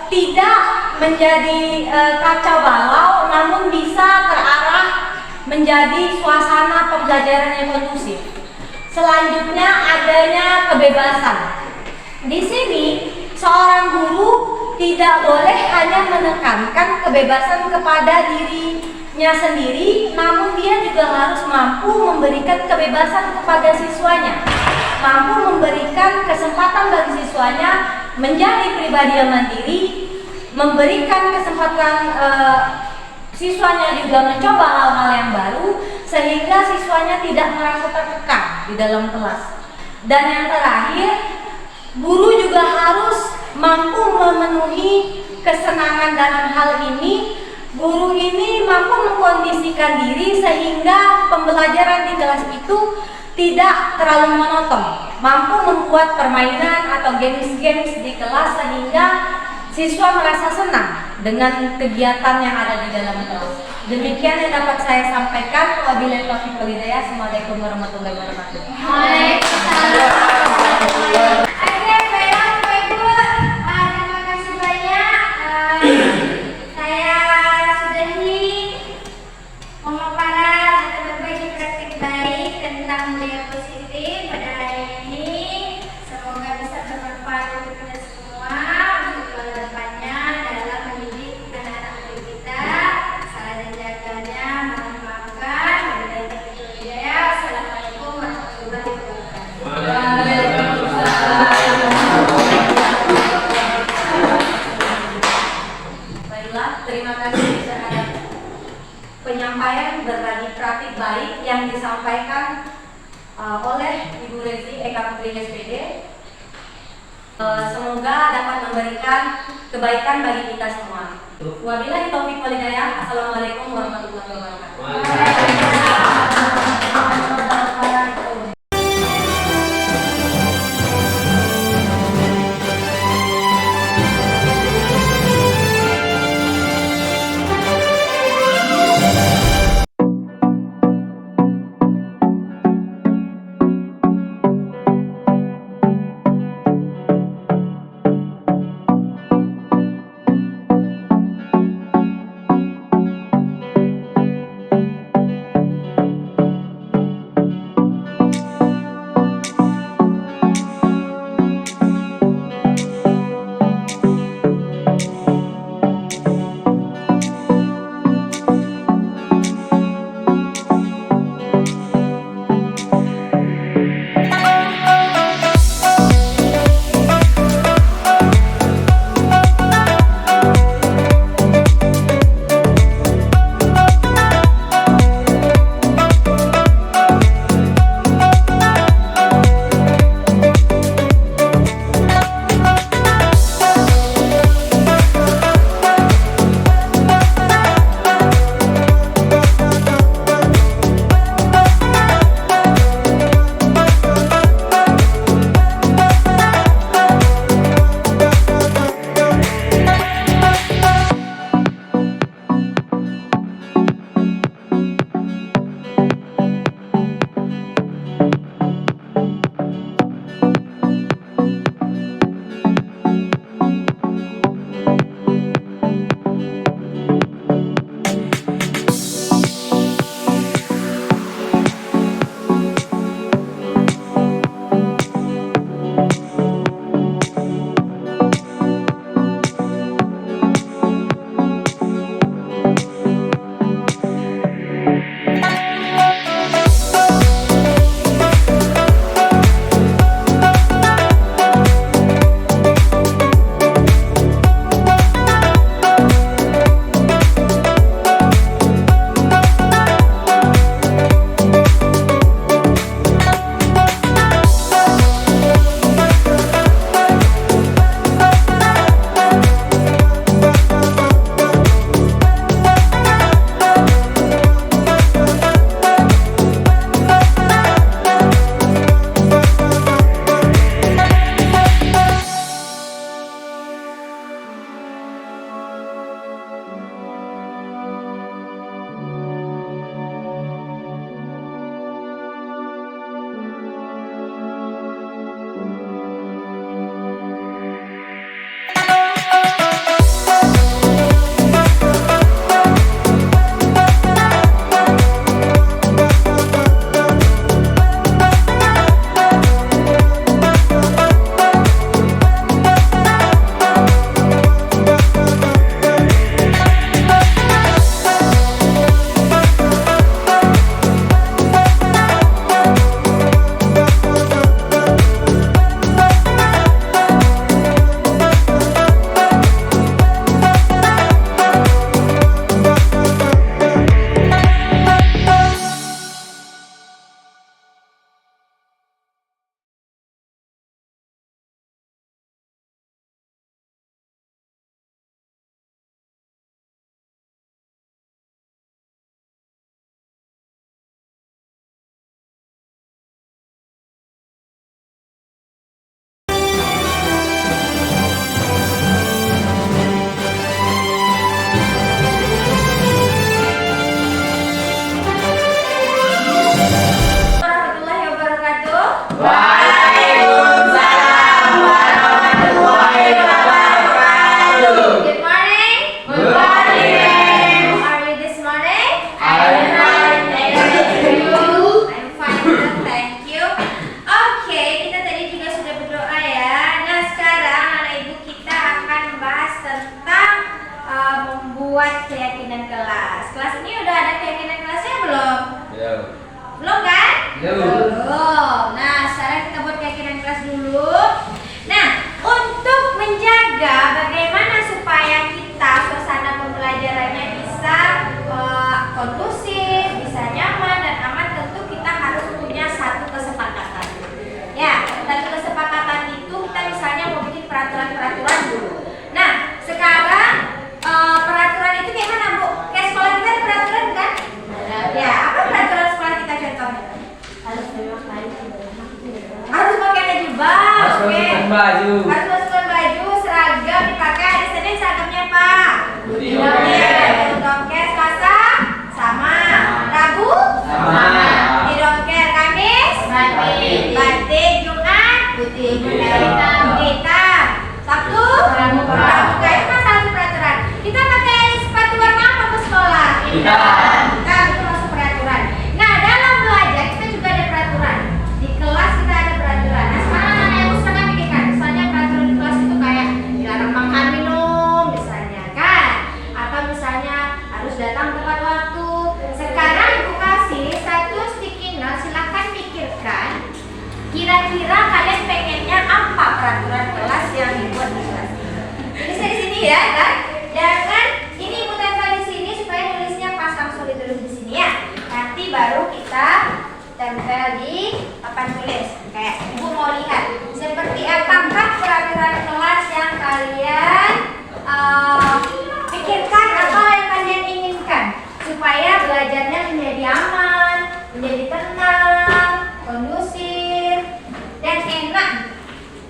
tidak menjadi kacau balau, namun bisa terarah menjadi suasana pembelajaran yang kondusif. Selanjutnya, adanya kebebasan. Di sini seorang guru tidak boleh hanya menekankan kebebasan kepada dirinya sendiri, namun dia juga harus mampu memberikan kebebasan kepada siswanya, mampu memberikan kesempatan bagi siswanya menjadi pribadi yang mandiri, memberikan kesempatan siswanya juga mencoba hal-hal yang baru, sehingga siswanya tidak merasa tertekan di dalam kelas. Dan yang terakhir, guru juga harus mampu memenuhi kesenangan dalam hal ini. Guru ini mampu mengkondisikan diri sehingga pembelajaran di kelas itu tidak terlalu monoton, mampu membuat permainan atau games-games di kelas sehingga siswa merasa senang dengan kegiatan yang ada di dalam kelas. Demikian yang dapat saya sampaikan. Wabillahi taufiq wal hidayah. Assalamualaikum warahmatullahi wabarakatuh. Waalaikumsalam. Oke, baiklah Bapak Ibu, terima kasih banyak. Saya sudahi pemaparan atau berbagi praktik baik tentang budaya positif pada hari ini. Semoga bisa bermanfaat untuk kita semua untuk kedepannya dalam mendidik anak-anak kita. Salah dan jaganya mohon maafkan. Wabillahi taufiq wal hidayah. Assalamualaikum warahmatullahi wabarakatuh. Baiklah, terima kasih terhadap penyampaian berbagi praktik baik yang disampaikan oleh Ibu Rezi Eka Putri SPD. Semoga dapat memberikan kebaikan bagi kita semua. Wabillahi taufiq wal hidayah. Assalamualaikum warahmatullahi wabarakatuh. Waalaikumsalam warahmatullahi wabarakatuh. Good morning. Good morning. How are you this morning? I'm fine, thank you. I'm fine, thank you. Oke, kita tadi juga sudah berdoa ya. Nah, sekarang anak ibu kita akan membahas tentang membuat keyakinan kelas. Kelas ini udah ada keyakinan kelasnya belum? Belum kan? Belum. Nah, sekarang kita buat keyakinan kelas dulu. Nah, untuk menjaga bagaimana supaya kita suasana pembelajarannya bisa kondusif, bisa nyaman dan aman, tentu kita harus punya satu kesepakatan. Ya, satu kesepakatan itu kita misalnya mau bikin peraturan-peraturan dulu. Nah, sekarang peraturan itu kayak mana, Bu? Kayak sekolah kita ada peraturan kan? Ya, apa peraturan sekolah kita contohnya? Harus pakai jilbab. Oke. Harus masukkan baju, seragam dipakai. Hari Senin seragamnya apa? Putih. Oke, Selasa sama. Rabu Sama. di doker. Kamis batik. Jumat putih. Hitam. Sabtu pramuka. Itu kan satu peraturan. Kita pakai sepatu warna apa ke sekolah? Hitam. Nah, itu masuk peraturan. Nah, dalam belajar kita juga ada peraturan. Di kelas kita ada peraturan. Nah, sekarang anak ibu sekarang pikirkan, misalnya peraturan di kelas itu kayak dilarang makan minum, misalnya kan, atau misalnya harus datang tepat waktu. Sekarang ibu kasih satu sticky note, silahkan pikirkan. Kira-kira kalian pengennya apa peraturan kelas yang dibuat di kelas? Tulisnya di sini ya, kan? Jangan ini ibu tempel di sini supaya nulisnya pas langsung ditulis di sini ya. Nanti baru kita tempel di papan tulis. Kayak ibu mau lihat seperti apakah peraturan kelas yang kalian pikirkan atau yang kalian inginkan supaya belajarnya menjadi aman, menjadi tenang, kondusif, dan enak.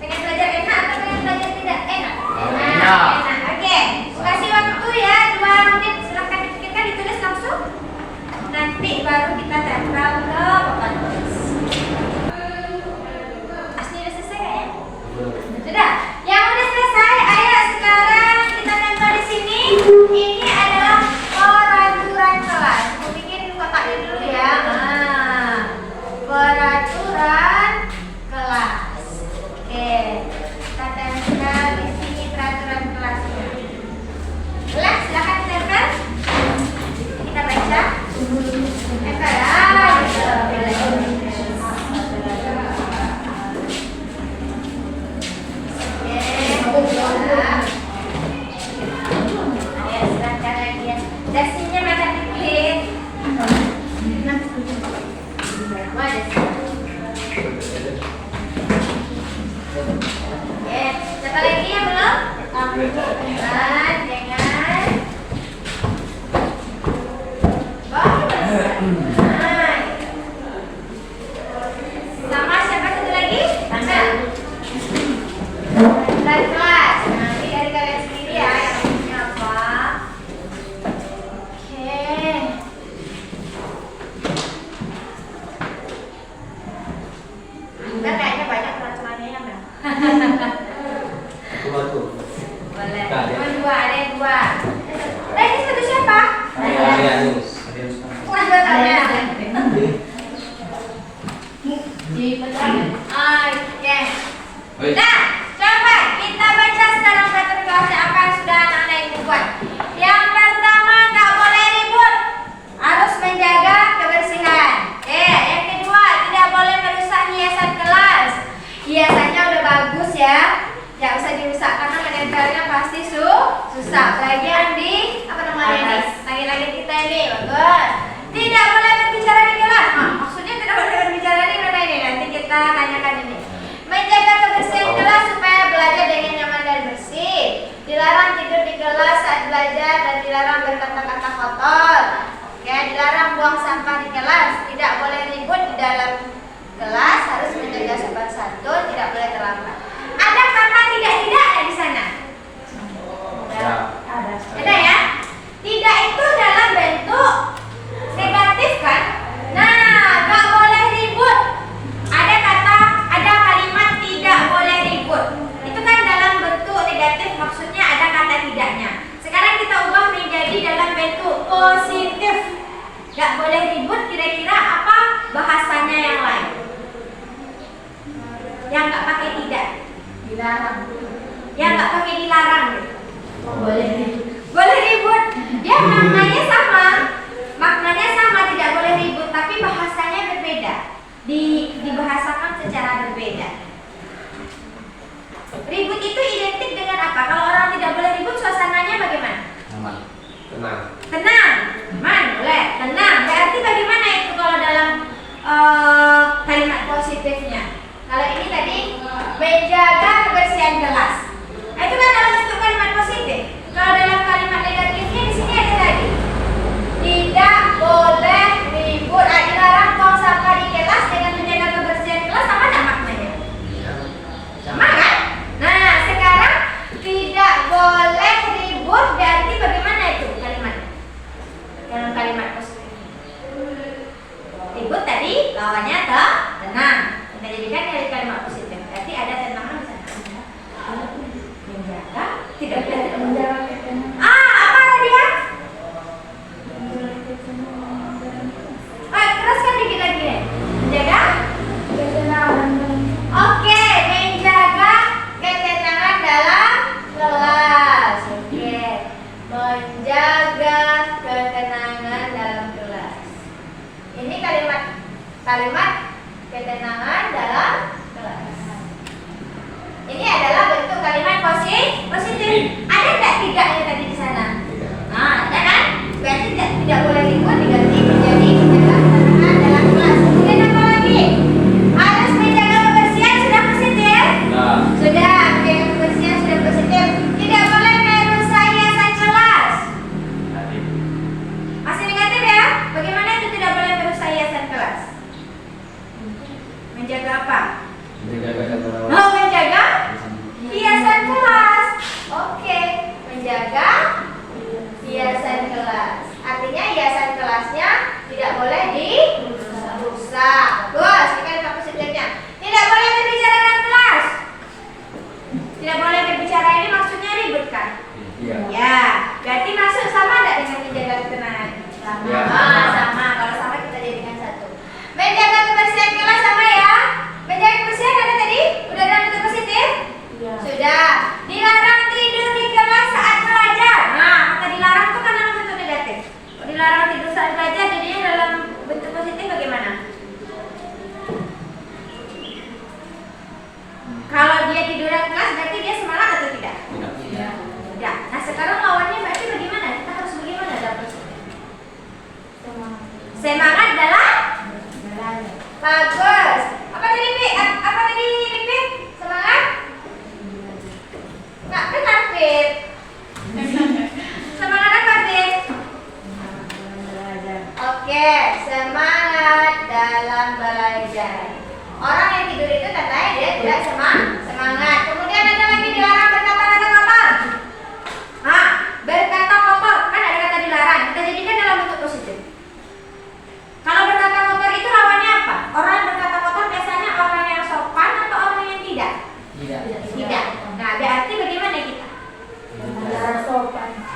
Pengen belajar enak atau pengen belajar tidak enak? Enak. Oke, kasih waktu ya 2 menit. Silahkan dipikirkan, ditulis langsung. Nanti baru kita tempel ke papan tulis. Asli udah selesai ya? Sudah. Yang udah selesai, ayo sekarang kita tempel di sini. Ini adalah peraturan kelas. Aku bikin kotaknya dulu ya. Nah, peraturan kelas. Oke, kita tempel di sini peraturan kelasnya. Boleh, silakan tempel. Kita baca. Tempel ya. Ayo, silakan lagi ya. Dasinya mana dikit? Mana dasi? Oke, siapa lagi yang belum? Jangan. Sama siapa satu lagi? Angga. Kelas. Nanti dari kalian sendiri ya yang punya apa. Oke. Angga kayaknya banyak peraturannya ya, Mbak. Boleh. Cuma 2, ada yang 2. Ini satu siapa? Kurang banget ya. Oke. Nah, coba kita baca sekarang peraturan kelasnya apa yang sudah anak-anak ibu buat. Yang pertama, nggak boleh ribut, harus menjaga kebersihan. Yang kedua, tidak boleh merusak hiasan kelas. Hiasannya udah bagus ya, nggak usah dirusak karena menempelnya pasti susah. Apalagi yang di apa namanya ini, lagi-lagi kita ini bagus. Tidak boleh berbicara di kelas. Maksudnya tidak boleh berbicara di mana ini? Nanti kita tanyakan ini. Menjaga kebersihan kelas supaya belajar dengan nyaman dan bersih. Dilarang tidur di kelas saat belajar dan dilarang berkata-kata kotor. Oke, dilarang buang sampah di kelas. Tidak boleh ribut di dalam kelas. Harus menjaga sopan santun. Tidak boleh terlambat. Ada kata tidak di sana? Ada ya? Tidak itu dalam bentuk negatif kan? Nah, gak boleh ribut. Ada kata Yang nggak pakai tidak. Dilarang. Yang nggak pakai dilarang gitu. Boleh ribut. Boleh ribut. Ya maknanya sama. Maknanya sama, tidak boleh ribut, tapi bahasanya berbeda. Dibahasakan secara berbeda. Ribut itu identik dengan apa? Kalau orang tidak boleh ribut, suasananya bagaimana? Aman. Tenang. Tenang. Aman, boleh. Tenang. Berarti bagaimana itu kalau dalam kalimat positifnya? Kalau ini tadi menjaga kebersihan kelas. Nah, itu kan dalam bentuk kalimat positif. Kalau dalam kalimat negatifnya di sini ada lagi. Tidak boleh ribut. Dilarang tong sampah di kelas dengan menjaga kebersihan kelas, sama nggak maknanya? Sama kan? Nah, sekarang tidak boleh ribut berarti bagaimana itu kalimatnya? Dalam kalimat positif. Ribut tadi lawannya tenang. Kita jadikan dari kalimat positif. Berarti ada tenangan di sana. Menjaga, tidak boleh menjaga ketenangan. Apa tadi ya? Teruskan dikit lagi ya. Menjaga ketenangan. Oke, menjaga ketenangan dalam kelas. Oke, menjaga ketenangan dalam kelas. Ini kalimat ketenangan dalam kelas. Ini adalah bentuk kalimat positif. Ada nggak tidaknya tadi di sana? Nah, ada kan? Berarti tidak boleh ribut diganti menjadi menjaga ketenangan dalam kelas. Kemudian apa lagi? Harus menjaga kebersihan, sudah positif? Sudah, menjaga kebersihan sudah positif. Tidak boleh merusak hiasan kelas. Masih negatif ya? Bagaimana itu tidak boleh merusak hiasan kelas? Menjaga apa? Oh, menjaga hiasan kelas. Oke, menjaga hiasan kelas. Artinya hiasan kelasnya tidak boleh dirusak. Bagus, ini kan positifnya. Tidak boleh berbicara dalam kelas. Tidak boleh berbicara ini maksudnya ribut kan? Iya. Ya, berarti masuk sama tidak dengan menjaga ketenangan? Sama. Ya. Sama. Kalau sama kita jadikan satu. Menjaga kebersihan kelas sama ya. Menjaga kebersihan ada tadi? Udah dalam bentuk positif? Iya. Sudah. Dilarang tidur di kelas saat belajar. Nah, kata dilarang itu kan dalam bentuk negatif. Kalau dilarang tidur saat belajar jadinya dalam bentuk positif bagaimana? Kalau dia tidur di kelas berarti dia semangat atau tidak? Tidak. Nah, sekarang lawannya berarti bagaimana? Kita harus bagaimana dalam positif? Semangat dalam belajar. Bagus. Apa tadi, Pi? Apa tadi, Pi? Semangat? Nggak benar, Fit. Semangat apa, Fit? Oke, semangat dalam belajar. Orang yang tidur itu tandanya dia tidak semangat. Kemudian ada lagi dilarang berkata-kata kotor. Nah, berkata kotor kan ada kata dilarang. Kita jadikan dalam bentuk positif. Kalau berkata kotor itu lawannya apa? Orang yang berkata kotor biasanya orang yang sopan atau orang yang tidak? Tidak. Nah, berarti bagaimana kita?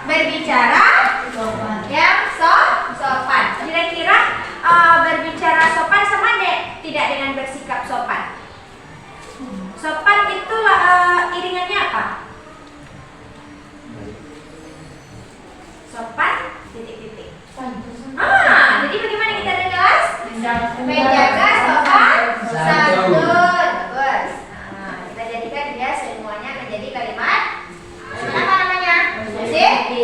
Berbicara yang sopan. Kira-kira berbicara sopan sama tidak dengan bersikap sopan? Sopan itu iringannya apa? Sopan titik-titik. Jadi bagaimana kita di kelas? Menjaga sopan santun. Bagus. Nah, kita jadikan dia semuanya menjadi kalimat apa namanya?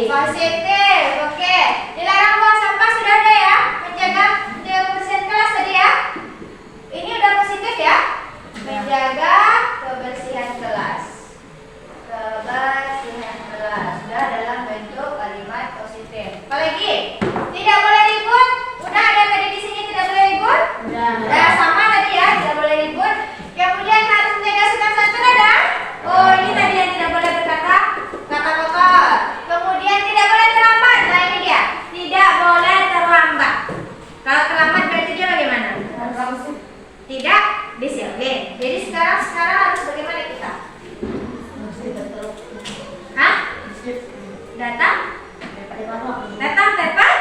Positif. Oke. Dilarang buang sampah sudah ada ya? Menjaga kebersihan kelas tadi ya? Ini udah positif ya? Menjaga kebersihan kelas. Kebersihan kelas sudah dalam bentuk kalimat positif. Apalagi? Tidak boleh ribut. Udah ada tadi di sini tidak boleh ribut? Udah sama tadi ya, tidak boleh ribut. Kemudian harus menjaga sopan santun ada? Oh, ini tadi yang tidak boleh berkata kata kotor. Kemudian tidak boleh terlambat. Nah, ini dia. Tidak boleh terlambat. Kalau terlambat berarti dia bagaimana? Tidak disiplin. Jadi sekarang harus bagaimana kita? Hah? Datang tepat?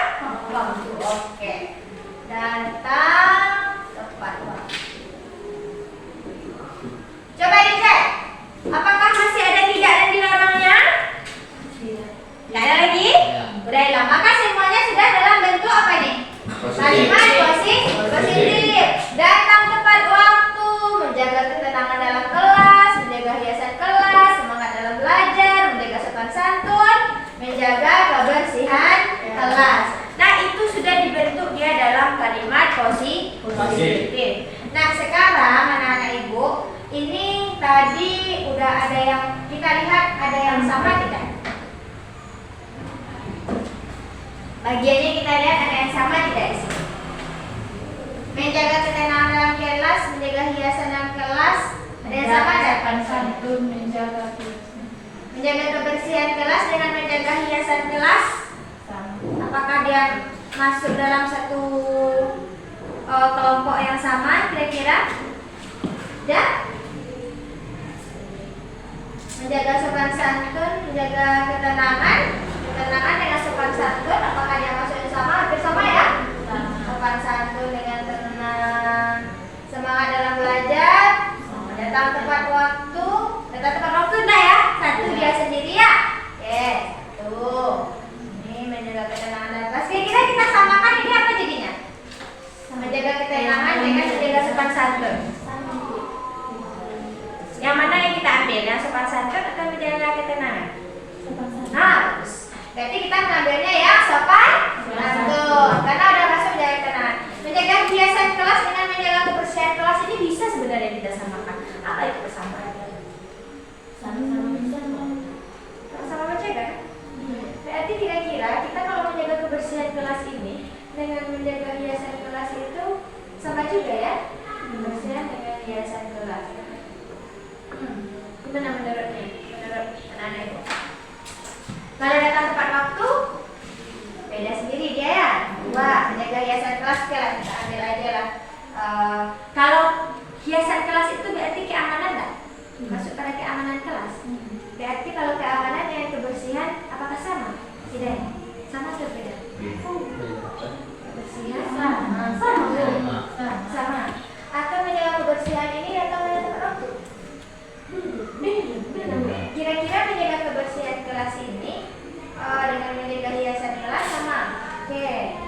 Oke. Datang tepat waktu. positif. Nah, sekarang anak-anak ibu, ini tadi udah ada yang kita lihat, ada yang sama tidak? Bagiannya kita lihat ada yang sama tidak di sini? Menjaga ketenangan dalam kelas, menjaga hiasan dalam kelas, ada yang sama tidak? Sopan santun, menjaga kebersihan. Menjaga kebersihan kelas dengan menjaga hiasan kelas, apakah dia masuk dalam satu kelompok yang sama kira-kira? Dan menjaga sopan santun, menjaga ketenangan dengan sopan santun, apakah dia masuk sama? Hampir sama ya? Sopan santun dengan tenang, semangat dalam belajar, datang tepat waktu. Datang tepat waktu enggak ya? Satu dia sendiri ya? Oke, tuh. Ini menjaga ketenangan dalam kelas. Kira-kira kita samakan ini apa jadinya? Menjaga ketenangan dengan menjaga sopan santun. Yang mana yang kita ambil? Yang sopan santun atau menjaga ketenangan? Nah, berarti kita mengambilnya yang sopan santun, karena udah masuk menjaga ketenangan. Menjaga hiasan kelas dengan menjaga kebersihan kelas ini bisa sebenarnya kita samakan. Apa itu persamaannya? Sama-sama menjaga. Berarti kira-kira kita kalau menjaga kebersihan kelas ini dengan menjaga hiasan kelas itu sama juga ya? Kebersihan dengan hiasan kelas. Gimana menurutnya? Menurut anak-anak ibu? Kalau datang tepat waktu, beda sendiri dia ya. Dua, menjaga hiasan kelas kita ambil aja lah. Kalau hiasan kelas itu berarti keamanan nggak? Masuk pada keamanan kelas. Berarti kalau keamanan dengan kebersihan apakah sama? Tidak. Sama atau beda? Kebersihan sama. Atau menjaga kebersihan ini datang pada tepat waktu? Kira-kira menjaga kebersihan kelas ini dengan menjaga hiasan kelas sama? Oke,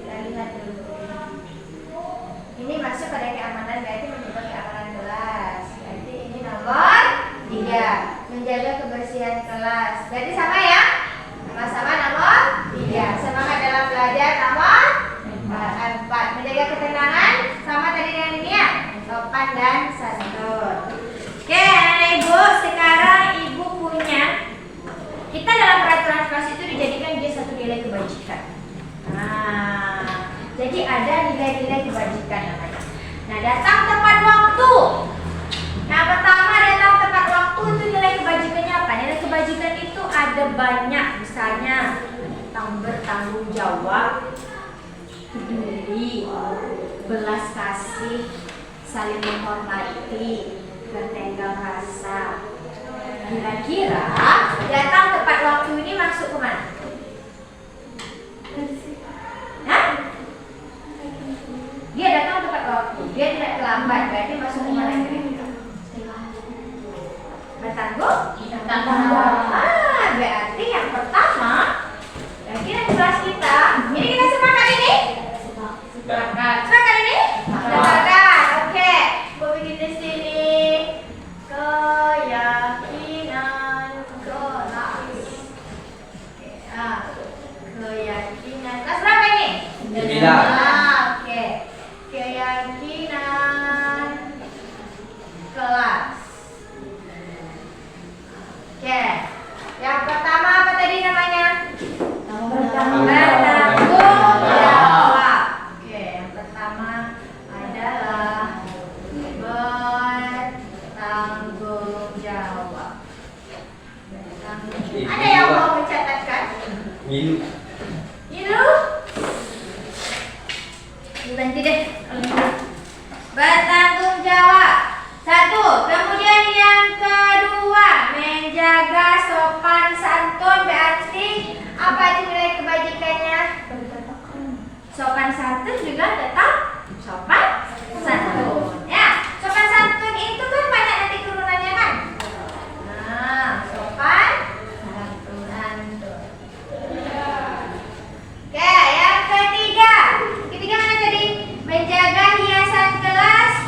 kita lihat dulu. Ini masuk pada keamanan, berarti menjaga keamanan kelas. Berarti ini nomor 3, menjaga kebersihan kelas. Berarti sama ya? Sama-sama nomor 3. Semangat dalam belajar nomor 4. Menjaga ketenangan sama tadi dengan ini ya? Sopan dan santun. Oke, anak ibu, sekarang ibu punya. Kita dalam peraturan kelas itu dijadikan dia satu nilai kebajikan. Nah, jadi ada nilai-nilai kebajikan namanya. Nah, datang tepat waktu. Nah, pertama datang tepat waktu itu nilai kebajikannya apa? Nilai kebajikan itu ada banyak, misalnya bertanggung jawab, peduli, belas kasih, saling menghormati, bertenggang rasa. Kira-kira datang tepat waktu ini masuk ke mana? Hah? Dia datang tepat waktu, dia tidak terlambat, berarti masuk ke mana kira-kira? Bertanggung jawab. Berarti yang pertama, berarti yang kelas kita, ini kita sepakat ini? Sepakat ini? Sepakat. Oke, gue bikin di sini. Keyakinan kelas. Keyakinan kelas berapa ini? 9. Oke. Keyakinan kelas. Oke. Yang pertama apa tadi namanya? Bertanggung jawab. Oke, yang pertama adalah bertanggung jawab. Ada yang mau mencatatkan? Milu. Nanti deh. Bertanggung jawab. 1. Kemudian yang kedua, menjaga sopan santun. Berarti apa itu nilai kebajikannya? Sopan santun juga tetap sopan santun. Ya, sopan santun itu kan banyak nanti turunannya kan? Nah, sopan santun. Oke, yang ketiga. Ketiga mana tadi? Menjaga hiasan kelas.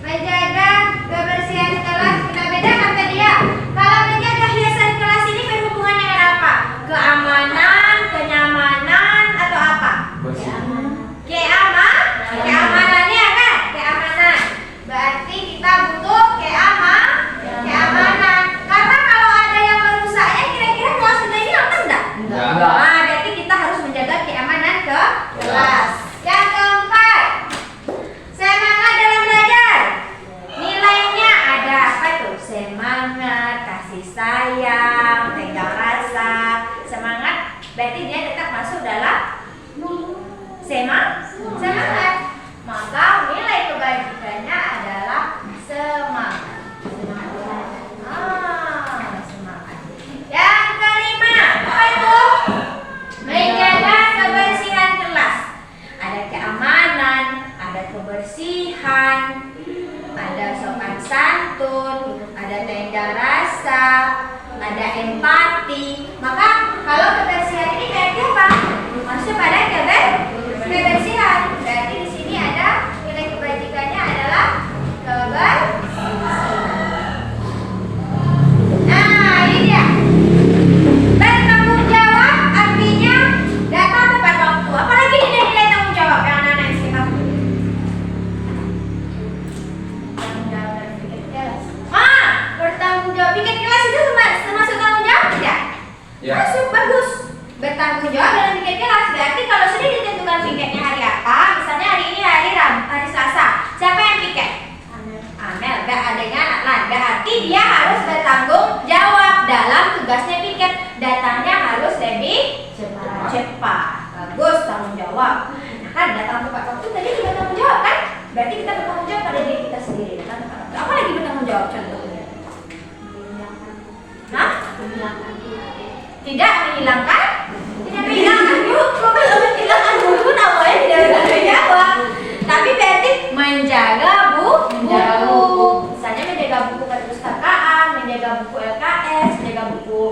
Menjaga kebersihan kelas. Kita bedakan tadi ya. Kalau menjaga hiasan kelas ini berhubungan dengan apa? Keamanan, kenyamanan, atau apa? Oke, kelas. Yang keempat, semangat dalam belajar. Nilainya ada apa tuh? Semangat, kasih sayang, tenggang rasa. Semangat berarti dia tetap masuk dalam semangat. Maka nilai kebajikannya adalah semangat. Semangat. Yang kelima, apa itu? Menjaga kebersihan kelas. Ada keamanan, ada kebersihan, ada sopan santun, ada tenggang rasa, ada empati. Maka kalau kebersihan ini berarti apa? Masuk pada kebersihan. Berarti di sini ada nilai kebajikannya adalah kebersihan. Nah, ini dia. Bertanggung jawab artinya datang tepat waktu. Apalagi nilai tanggung jawab yang anak-anak SMA. Tanggung jawab dan piket kelas. Bertanggung jawab piket kelas itu termasuk tanggung jawab tidak? Ya. Masuk, bagus. Bertanggung jawab dalam piket kelas berarti kalau sudah ditentukan piketnya hari apa, misalnya hari ini hari Selasa, siapa yang piket? Amel. Dengan Atlan. Berarti dia harus bertanggung jawab dalam tugasnya piket. Datangnya harus lebih cepat. Bagus, tanggung jawab. Nah kan datang tepat waktu tadi juga tanggung jawab kan? Berarti kita bertanggung jawab pada diri kita sendiri. Datang tepat waktu. Apa lagi bertanggung jawab contohnya? Tidak menghilangkan buku. Kalau menghilangkan buku namanya tidak bertanggung jawab. Tapi berarti menjaga buku. Misalnya menjaga buku perpustakaan, menjaga buku LKS, menjaga buku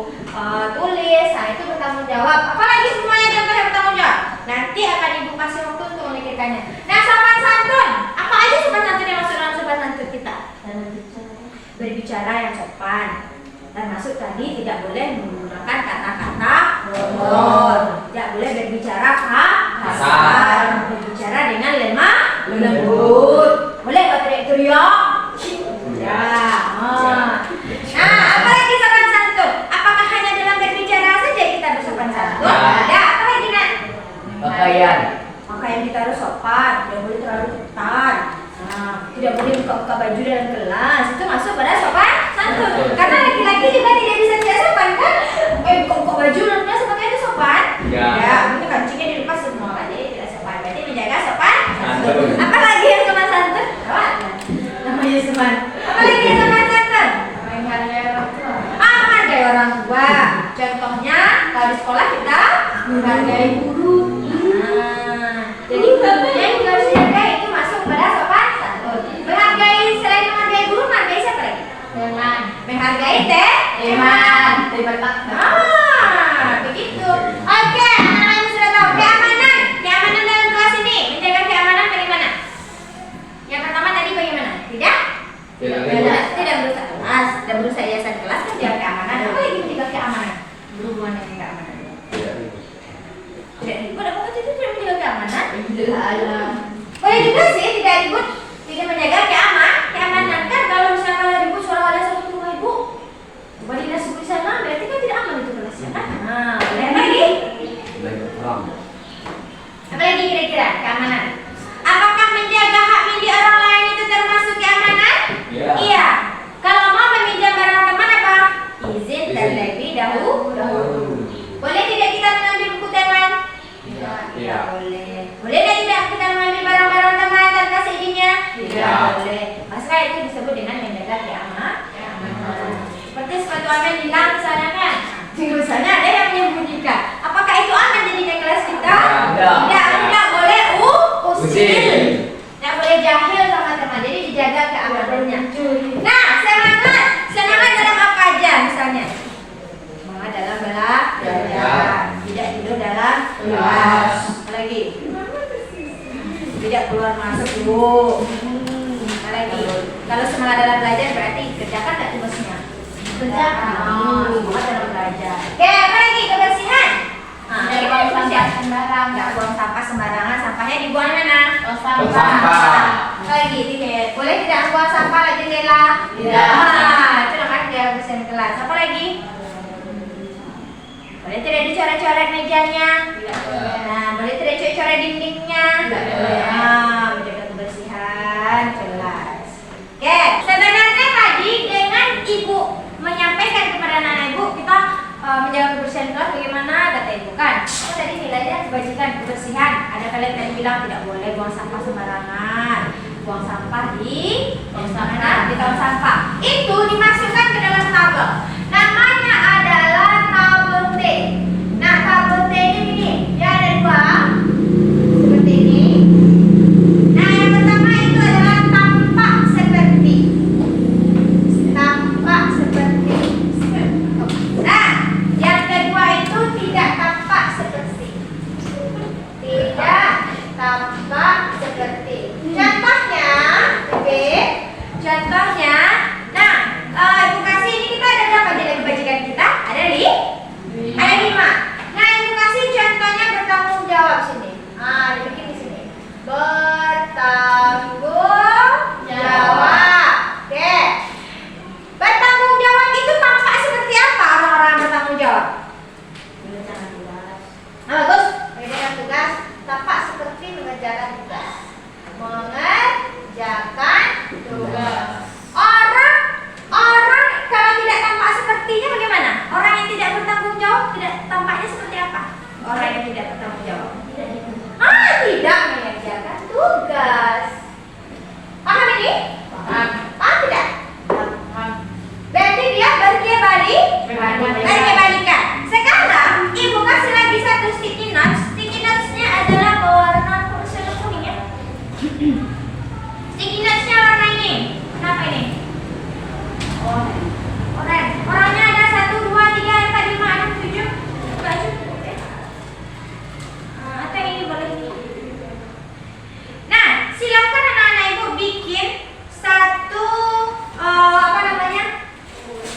tulis. Nah itu bertanggung jawab. Apalagi semuanya contoh yang bertanggung jawab. Nanti akan ibu kasih waktu untuk memikirkannya. Nah, sopan santun. Apa aja sopan santun yang masuk dalam sopan santun kita? Berbicara yang sopan. Termasuk tadi tidak boleh menggunakan kata-kata kotor, tidak boleh berbicara kasar, berbicara dengan lemah lembut. Boleh nggak teriak-teriak? Ya. Nah, apa lagi sopan santun? Apakah hanya dalam berbicara saja kita bersopan santun? Ada. Apa lagi nak? Pakaian kita harus sopan, tidak boleh terlalu ketat. Tidak boleh buka-buka baju dalam kelas. Itu masuk pada sopan santun. Karena laki-laki juga tidak bisa tidak sopan kan? Buka baju dalam kelas apakah itu sopan? Ya, itu kancingnya dilepas semua kan? Jadi tidak sopan. Berarti menjaga sopan santun. Apa lagi yang sopan santun? Namanya sopan. Apa lagi yang sopan santun? Menghargai orang tua. Contohnya kalau di sekolah kita menghargai guru. Jadi gurunya juga harus dihargai. Itu masuk pada sopan santun. Menghargai, selain menghargai guru, menghargai siapa lagi? Menghargai teman. Begitu. Oke, anak-anak sudah tahu keamanan. Keamanan dalam kelas ini, menjaga keamanan bagaimana? Yang pertama tadi bagaimana? Tidak merusak kelas, tidak merusak hiasan kelas, menjaga keamanan. Apa lagi menjaga keamanan? Berhubungan dengan keamanan. Tidak ribut, apakah itu tidak menjaga keamanan? Boleh juga sih tidak ribut, tidak menjaga keamanan kan kalau misalnya kalau ribut suara ada satu rumah ibu, coba dinas di sana berarti kan tidak aman itu kelasnya kan? Nah, boleh lagi? Apa lagi kira-kira keamanan? Apakah menjaga hak milik orang lain itu termasuk keamanan? Iya. Kalau mau meminjam barang teman apa? Izin terlebih dahulu. Boleh tidak kita mengambil buku teman? Tidak boleh. Boleh tidak kita mengambil barang-barang teman tanpa seizinnya? Tidak boleh. Maka itu disebut dengan menjaga keamanan. Seperti sepatu Amel hilang misalnya kan? Misalnya ada yang menyembunyikan. Apakah itu aman jadinya kelas kita? Tidak boleh usil. Tidak boleh jahil sama teman. Jadi dijaga keamanannya. Nah, semangat dalam apa aja misalnya? Semangat dalam belajar. Tidak tidur dalam kelas. Lagi. Tidak keluar masuk dulu. Lagi. Kalau semangat dalam belajar berarti kerjakan tak tugasnya. Semangat dalam belajar. Oke, apa lagi? Kebersihan. Dari buang sampah sembarang. Nggak buang sampah sembarangan. Sampahnya dibuang mana? Sampah. Apa lagi? Tidak. Boleh tidak buang sampah lagi jendela? Tidak. Itu namanya kebersihan kelas. Apa lagi? Boleh tidak dicoret-coret mejanya? Nah, boleh tidak dicoret coret dindingnya? Tidak boleh. Nah, menjaga kebersihan, jelas. Oke, sebenarnya tadi dengan ibu menyampaikan kepada anak ibu kita menjaga kebersihan kelas bagaimana, kata ibu kan? Oh, tadi nilainya kebajikan kebersihan. Ada kalian tadi bilang tidak boleh buang sampah sembarangan. Buang sampah di tong sampah. Itu dimasukkan ke dalam tabel. Namanya adalah tabel T. Nah, tabel T ini gini, dia ada dua seperti ini. Nah, yang pertama itu adalah tampak seperti. Nah, yang kedua itu tidak tampak seperti. Tidak tampak seperti. Contohnya, oke. Contohnya, nah, ibu kasih ini kita ada berapa jadi kebajikan kita? Ada ada 5. Nah, ibu kasih contohnya bertanggung jawab sini. Dibikin di sini. Bertanggung jawab. Oke. Bertanggung jawab itu tampak seperti apa orang-orang bertanggung jawab? Mengerjakan tugas. Nah, bagus. Mengerjakan tugas tampak seperti mengerjakan tugas. Mengerjakan tugas. Orang kalau tidak tampak sepertinya bagaimana? Orang yang tidak bertanggung jawab tidak tampaknya seperti apa? Orang yang tidak bertanggung jawab. Tidak mengerjakan tugas. Paham ini? Paham. Paham tidak? Paham. Berarti dia balikan. Sekarang ibu kasih lagi satu sticky notes. Sticky notes-nya adalah warna kuning ya. Sticky notes-nya warna ini. Kenapa ini? Oranye. Orangnya ada 1, 2, 3, 4, 5, 6, 7. Enggak cukup ya. Atau yang ini boleh ini. Nah, silakan anak-anak ibu bikin satu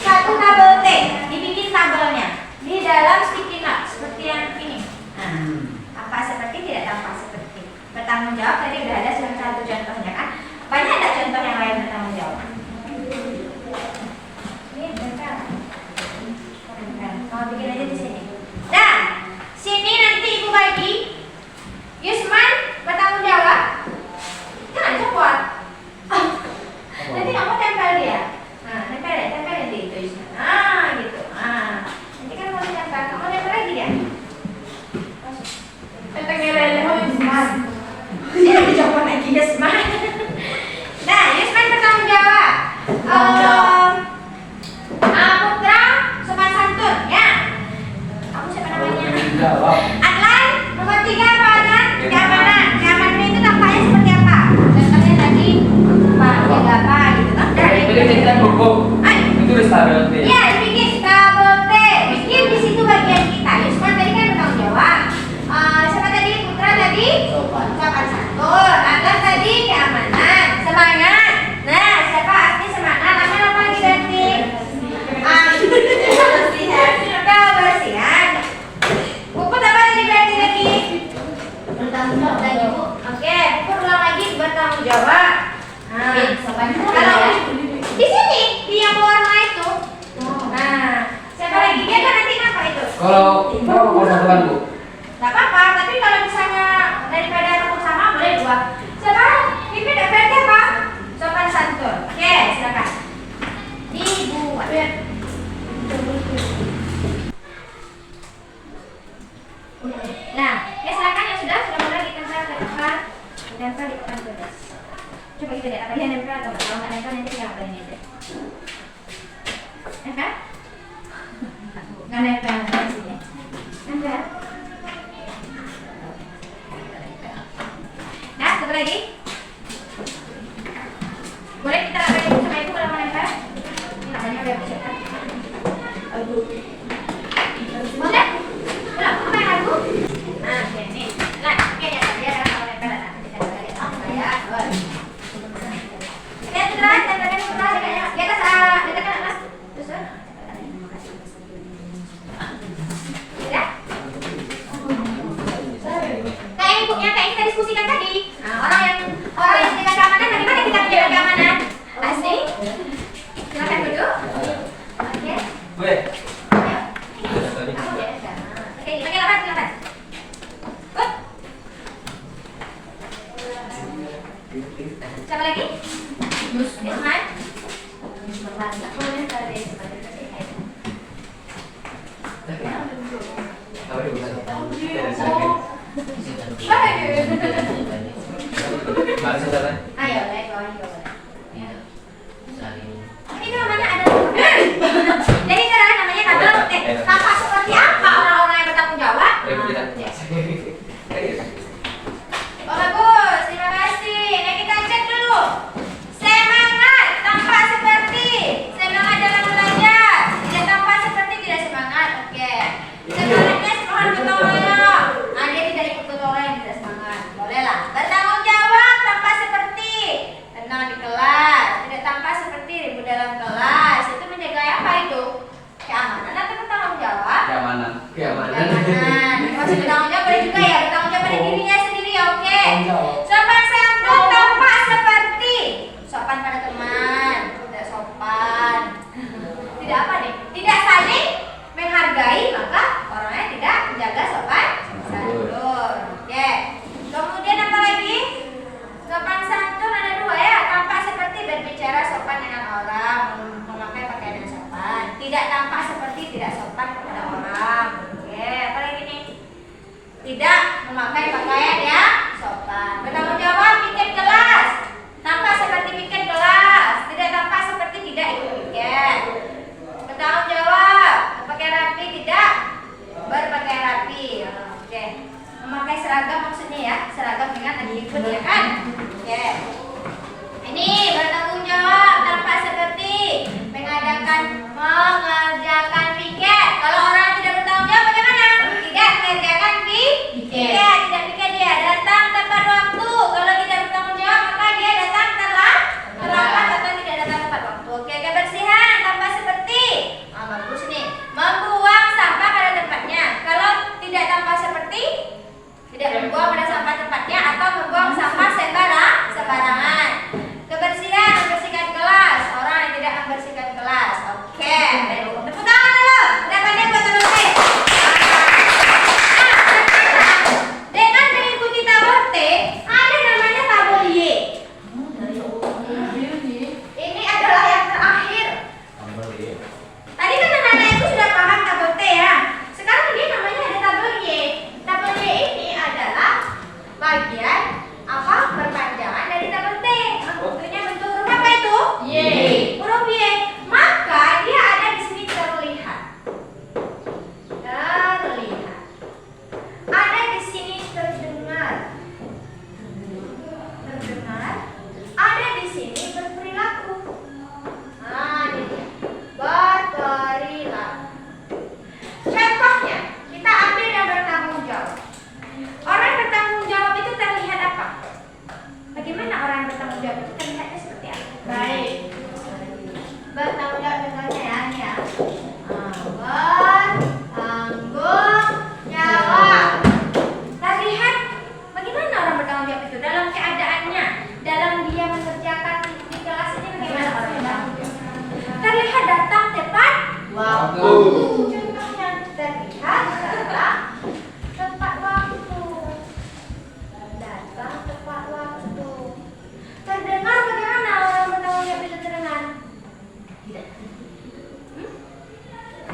satu tabel T. Dibikin tabelnya di dalam sticky note seperti yang ini. Nah, tampak seperti, tidak tampak seperti. Bertanggung jawab tadi udah ada satu contohnya kan? Banyak ada contoh yang lain bertanggung jawab. Ini bentar. Kalau bikin aja di sini. Dan sini nanti ibu bagi. Yusman bertanggung jawab. Jangan copot. Nanti kamu tempel dia. Nah, tempelin dia itu Yusman. Gitu. Nanti kan mau ditempel, kamu tempel lagi dia. Yusman. Dia dicopot lagi Yusman. Nah, Yusman bertanggung jawab. Putra sopan santun, ya. Kamu siapa namanya? Adlan, nomor 3 apa Adlan? Keamanan. Keamanan itu tampaknya seperti apa? Contohnya tadi jaga apa gitu kan? Itu wis tabel T. Iya, dibikin tabel T. Bikin di situ bagian kita. Yusman tadi kan bertanggung jawab. Siapa tadi? Putra tadi? Sopan santun. Adlan tadi keamanan. Semangat. Nah, siapa arti semangat? Namanya apa lagi ganti? Kebersihan. Puput apa tadi berarti lagi? Bertanggung jawab lagi, Bu. Oke, Puput ulang lagi bertanggung jawab. Kalau di sini di yang warna itu. Nah, siapa lagi? Dia kan nanti apa itu? Kalau satuan, Bu. Gak apa-apa, tapi kalau misalnya daripada rambut sama boleh 2. Sekarang Pipi berarti apa? Sopan santun. Oke, silakan. Dibuat. Nah, ya silakan yang sudah mulai ditempel ke depan. Ditempel di depan tulis. Coba kita lihat apa dia nempel atau enggak. Kalau nggak nempel nanti kita ngapain aja. Nempel? Nggak nempel di sini. Nempel. Nah, satu lagi. Boleh kita rapain ibu sama ibu kalau mau nempel? Ini namanya udah persiapkan. Aduh. Boleh? Boleh, aku main lagu? Nah, ini. Nah, oke ya, dia kalau nempel ada. Kita lihat apa ya. Lihat putra, tempelkan putra di atas atas. Terus. Ya. Kayak ibu yang kayak kita diskusikan tadi. Nah, orang yang jaga keamanan, bagaimana kita menjaga keamanan? Asik. Silakan duduk. Oke. Boleh. Ayo. Oke, pakai lapan, silakan. Good. Siapa lagi? Isman. Berlanda. Ayo, naik bawah juga boleh. Ini namanya ada. Jadi sekarang namanya tabel. Tampak seperti apa orang-orang yang bertanggung jawab? Oh bagus, terima kasih. Nah kita cek dulu. Semangat tampak seperti semangat dalam belajar. Tidak tampak seperti tidak semangat. Oke. Semangatnya semangat gotong royong. Ah dia tidak ikut gotong royong, tidak semangat. Boleh lah. Bertanggung jawab tampak seperti tenang di kelas. Tidak tampak seperti ribut dalam kelas. Itu menjaga apa itu? Keamanan atau bertanggung jawab? Keamanan. Keamanan. Masih bertanggung jawab boleh juga ya. Bertanggung jawab pada dirinya sendiri. Oke. Sopan santun tampak seperti sopan pada teman, tidak sopan. Tidak apa nih? Tidak saling menghargai, maka orangnya tidak menjaga sopan santun. Oke. Kemudian apa lagi? Sopan santun ada dua ya. Tampak seperti berbicara sopan dengan orang, memakai pakaian yang sopan. Tidak tampak seperti tidak sopan kepada orang. Oke. Apa lagi nih? Tidak memakai pakaian yang sopan. Bertanggung jawab piket kelas. Tampak seperti piket kelas. Tidak tampak seperti tidak ikut piket. Bertanggung jawab. Berpakaian rapi, tidak berpakaian rapi. Oke. Memakai seragam maksudnya ya. Seragam dengan atribut ya kan? Oke. Ini bertanggung jawab. Tampak seperti mengerjakan piket. Kalau orang tidak bertanggung jawab bagaimana? Tidak mengerjakan piket. Tidak piket dia datang tepat waktu. Kalau tidak bertanggung jawab maka dia datang terlambat atau tidak datang tepat waktu. Oke, kebersihan tampak seperti bagus nih. Membuang sampah pada tempatnya. Kalau tidak tampak seperti tidak membuang pada sampah tempatnya atau membuang sampah sembarangan. Kebersihan, membersihkan kelas. Orang yang tidak membersihkan kelas. Oke. Tepuk tangan dulu. Udah pandai buat teman-teman. Dengan mengikuti tabel T, ada namanya tabel Y. Ini adalah yang terakhir. Tadi kan anak-anak itu sudah paham tabel T ya. Sekarang ini namanya ada tabel Y. Tabel Y ini adalah bagian apa perpanjangan dari tabel T. Bentuknya bentuk huruf apa itu? Y. Huruf Y. Maka dia ada di sini terlihat. Terlihat. Ada di sini terdengar. Terdengar. Ada di sini berperilaku. Nah, ini dia. Berperilaku. Contohnya, kita ambil yang bertanggung jawab. Orang yang bertanggung jawab itu terlihat apa? Bagaimana orang yang bertanggung jawab itu terlihatnya seperti apa? Baik. Bertanggung jawab contohnya ya, ini ya. Bertanggung jawab. Terlihat bagaimana orang bertanggung jawab itu dalam keadaannya, dalam dia mengerjakan di kelas ini bagaimana orang bertanggung jawab? Terlihat datang tepat waktu. Contohnya terlihat datang tepat waktu. Datang tepat waktu. Terdengar bagaimana orang bertanggung jawab itu terdengar? Tidak.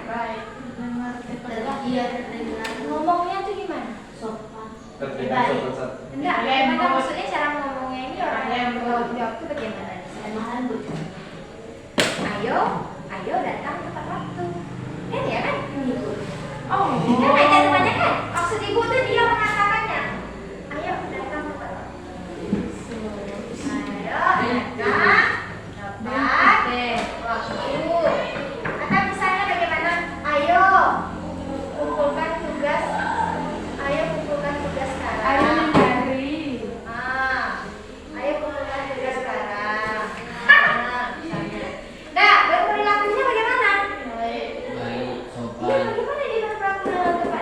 Baik. Dengar Terdengar iya terdengar. Ngomongnya tuh gimana? Sopan. Terdengar Baik. sopan. Enggak, bagaimana maksudnya cara ngomongnya ini orang yang bertanggung jawab itu bagaimana? Semahan Bu. Ayo datang tepat waktu. Kan ya kan? Oh, kan ada temannya kan? Maksud ibu tuh dia mengatakannya. Ayo datang tepat waktu. Ayo datang tepat waktu. Atau misalnya bagaimana? Ayo kumpulkan tugas. Ayo kumpulkan tugas sekarang. Ayo mencari. Ayo kumpulkan tugas sekarang. Misalnya. Nah, berperilakunya bagaimana? Baik. Iya, bagaimana dia berperilaku dalam tempat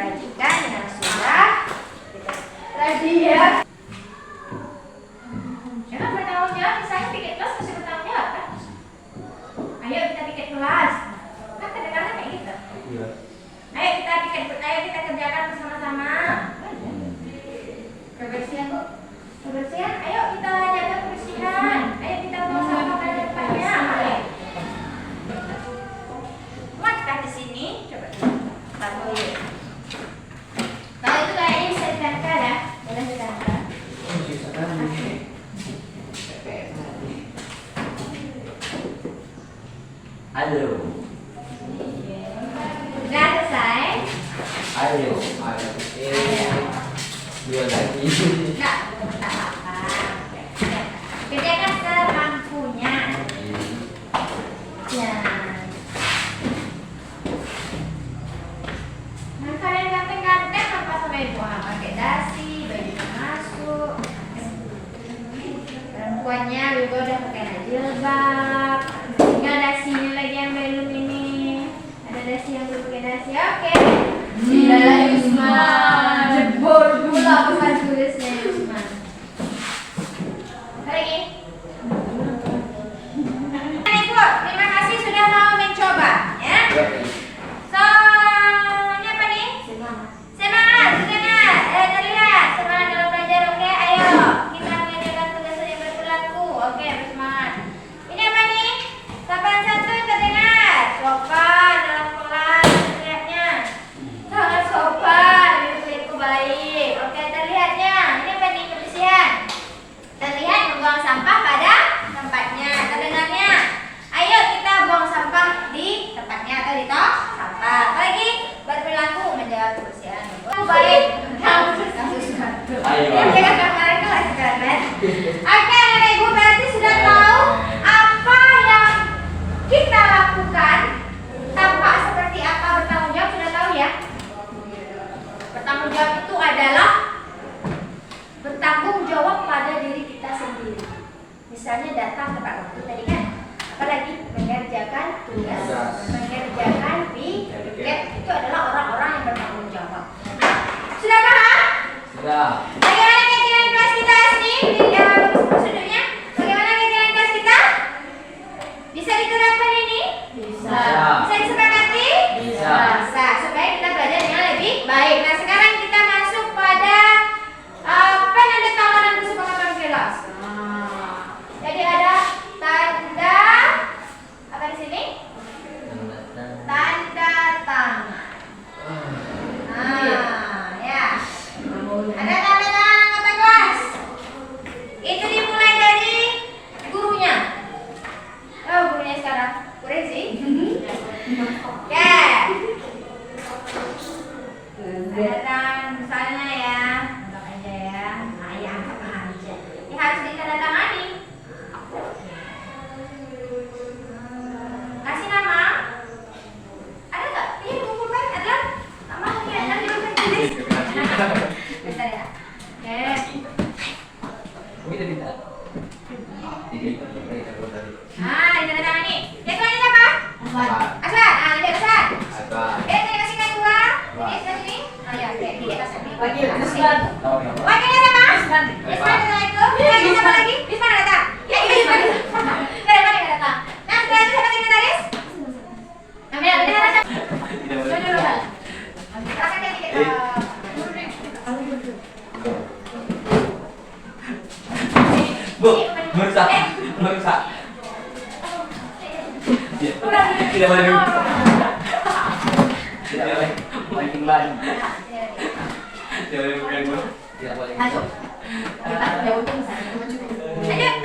disajikan dengan sudah tadi ya. Jangan bertanggung jawab, misalnya pikir kelas masih bertanggung jawab kan? Ayo kita pikir kelas. Kan kadang-kadang kayak gitu. Iya. Ayo kita kerjakan bersama-sama. Kebersihan Bu. Kebersihan, ayo kita jaga kebersihan. Ayo kita buang sampah pada tempatnya. Ayo. Muatkah di sini? Coba. Taruh ya. Kalau itu kayaknya bisa ditempel ya. Boleh ditempel. Ayo. Sudah selesai? Ayo. Dua lagi. Enggak apa-apa. Kerjakan semampunya. Ya. Nah, kalian ganteng-ganteng apa sama ibu? Pakai dasi, bajunya masuk. Perempuannya juga udah pakai jilbab. Tinggal dasinya lagi yang belum ini. Ada dasi yang belum pakai dasi. Oke. Sudah Yusman. Jebol pula pesan tulisnya Yusman. Lagi. Ibu, terima kasih sudah mau mencoba, ya. Soalnya apa nih? Semangat, semangat. Terlihat semangat dalam belajar, oke? Ayo, kita mengerjakan tugas yang berlaku, oke? Bersemangat. Ini apa nih? Sapaan santun terdengar. Sopan dalam kelas, terlihatnya. Sangat sopan, itu baik. Oke, terlihatnya. Ini apa nih? Kebersihan. Terlihat membuang sampah pada tempatnya. Terdengarnya. Ayo kita buang sampah di tempatnya atau di tong sampah. Apalagi berperilaku menjaga kebersihan. Baik. Ayo. Yang jaga kamar itu lagi keren. Oke, anak ibu berarti sudah tahu apa yang kita lakukan. Tampak seperti apa bertanggung jawab sudah tahu ya. Bertanggung jawab itu adalah bertanggung jawab pada diri kita sendiri. Misalnya datang tepat waktu tadi kan. Apalagi mengerjakan tugas, mengerjakan piket itu adalah orang-orang yang bertanggung jawab. Sudah paham? Sudah. Bagaimana kegiatan kelas kita sih? Maksudnya, bagaimana kegiatan kelas kita? Bisa diterapkan ini? Bisa. Bisa disepakati? Bisa. Bisa. Supaya kita belajar dengan lebih baik. Nah, sekarang kita masuk pada penandatanganan kesepakatan kelas. Jadi ada tanda apa di sini? Tanda tangan. Nah, ya. Ada tanda tangan anggota kelas. Itu dimulai dari gurunya. Oh, gurunya sekarang. Kuresi. Oke. Tanda tangan misalnya ya. Anggap aja ya. Nah, ya anggap aja. Ini harus ditandatangani. Kasih nama. Ada nggak? Iya, buku kan ada. Nama lagi ada di buku tulis. Bentar ya. Oke. Ini tadi tak. Nah, ditandatangani. Yang tuanya siapa? Aswan. Ah, ini Aswan. Terima kasih kedua. Ini sebelah sini. Oh ya, oke. Ini atas sini. Aswan. Wakilnya siapa? Isman. Assalamualaikum. Lagi siapa lagi? Isman ada datang. Ya, Isman. Dari mana dia datang? Nah, setelah itu siapa sekretaris? Ambil, benar. Silakan ya dikit. Bu, merusak. Merusak. Tidak boleh. Tidak boleh. Mancing ban. Tidak boleh bukan Bu. Tidak boleh. Lanjut.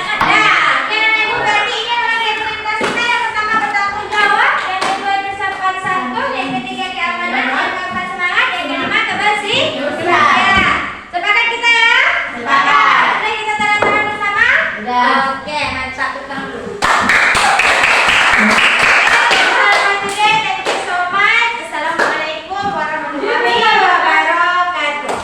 Nah, karena ibu berarti ini adalah rutinitas kita. Yang pertama bertanggung jawab, yang kedua bersopan santun, yang ketiga keamanan, yang keempat semangat, yang kelima kebersihan. Ya, sepakat kita ya? Sepakat. Sudah kita tanda tangan bersama? Sudah. Oke, mantap. Tepuk tangan dulu. Assalamualaikum warahmatullahi wabarakatuh.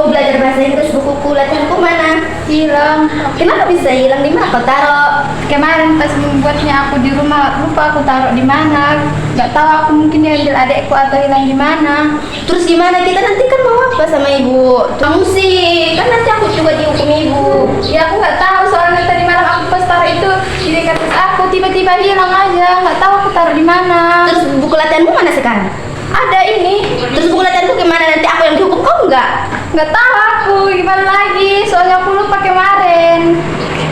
Belajar bahasa Inggris bukuku latihanku mana? Hilang. Kenapa bisa hilang? Di mana kau taruh? Kemarin pas membuatnya aku di rumah lupa aku taruh di mana. Nggak tahu aku mungkin diambil adekku atau hilang di mana. Terus gimana? Kita nanti kan mau apa sama ibu? Kamu sih, kan nanti aku juga dihukum ibu. Ya aku nggak tahu soalnya tadi malam aku pas taruh itu di dekat tas aku tiba-tiba hilang aja. Nggak tahu aku taruh di mana. Terus buku latihanmu mana sekarang? Ada ini. Terus buku latihanku gimana? Nanti aku yang dihukum, kau enggak? Nggak tahu aku gimana lagi. Soalnya aku lupa kemarin.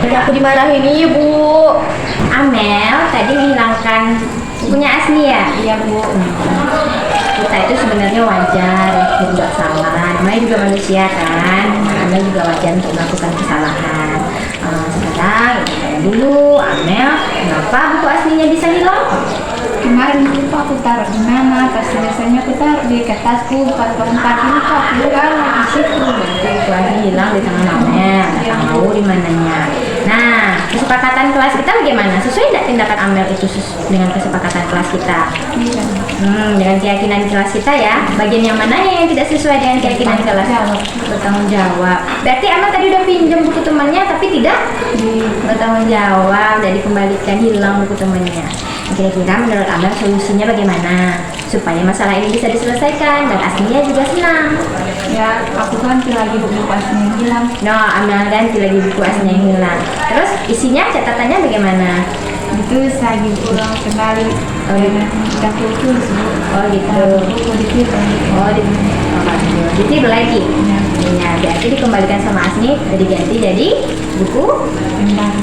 Nanti aku dimarahin ibu. Amel tadi menghilangkan bukunya Asni ya? Iya Bu. Kita itu sebenarnya wajar berbuat salah. Namanya juga manusia kan. Amel juga wajar untuk melakukan kesalahan. Sekarang saya dulu, Amel, kenapa buku aslinya bisa hilang? Kemarin lupa aku taruh di mana. Pas biasanya aku taruh di kertasku. Pas pagi lupa aku hilang di situ. Buku asli hilang di tangan Amel. Nggak tahu di mananya. Nah, kesepakatan kelas kita bagaimana? Sesuai tidak tindakan Amel itu dengan kesepakatan kelas kita? Dengan keyakinan kelas kita ya. Bagian yang mana yang tidak sesuai dengan keyakinan kelas? Bertanggung jawab. Berarti Amel tadi udah pinjam buku temannya tapi tidak bertanggung jawab. Jadi kembalikan, hilang buku temannya. Kira-kira menurut Amel solusinya bagaimana? Supaya masalah ini bisa diselesaikan dan Asminya juga senang. Ya, aku ganti lagi buku aslinya yang hilang. No, Amel ganti lagi buku aslinya yang hilang. Terus isinya catatannya bagaimana? Itu lagi pulang kembali. Kita putus Bu. Oh gitu. Buku ditipu. Oh ditiru lagi. Ya, berarti dikembalikan sama Asni, diganti jadi buku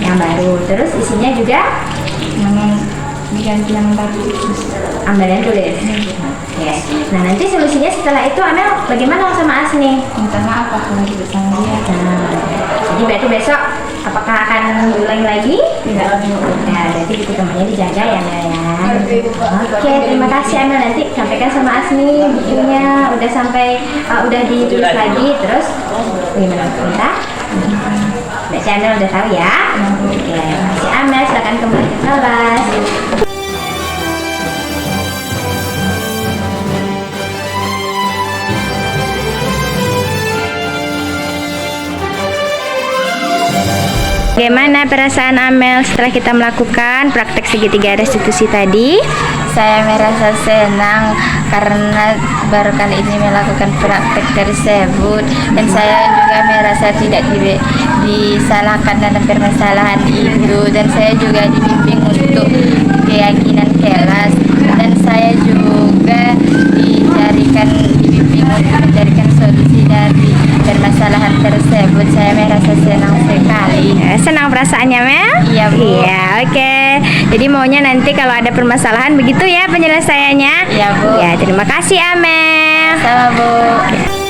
yang baru. Terus isinya juga Memang diganti yang tadi. Amel yang tulis. Yes. Nah nanti solusinya setelah itu Amel bagaimana sama Asni? Minta maaf aku lagi bersama dia. Jadi berarti besok apakah akan diulangi lagi? Tidak. Ya, berarti buku temannya dijaga ya Amel ya. Oke, terima kasih Amel, nanti sampaikan sama Asni bukunya udah sampai udah ditulis lagi. Terus gimana minta? Berarti Amel udah tahu ya. Oke, terima kasih Amel, silakan kembali ke kelas. Bagaimana perasaan Amel setelah kita melakukan praktek segitiga restitusi tadi? Saya merasa senang karena baru kali ini melakukan praktek tersebut dan saya juga merasa tidak disalahkan dalam permasalahan itu dan saya juga dibimbing untuk keyakinan kelas dan saya juga dibimbing untuk mencarikan solusi dari permasalahan tersebut. Saya merasa senang sekali. Senang perasaannya Mel? Iya Bu. Iya, oke. Jadi maunya nanti kalau ada permasalahan begitu ya penyelesaiannya? Iya Bu. Ya, terima kasih Amel. Sama Bu.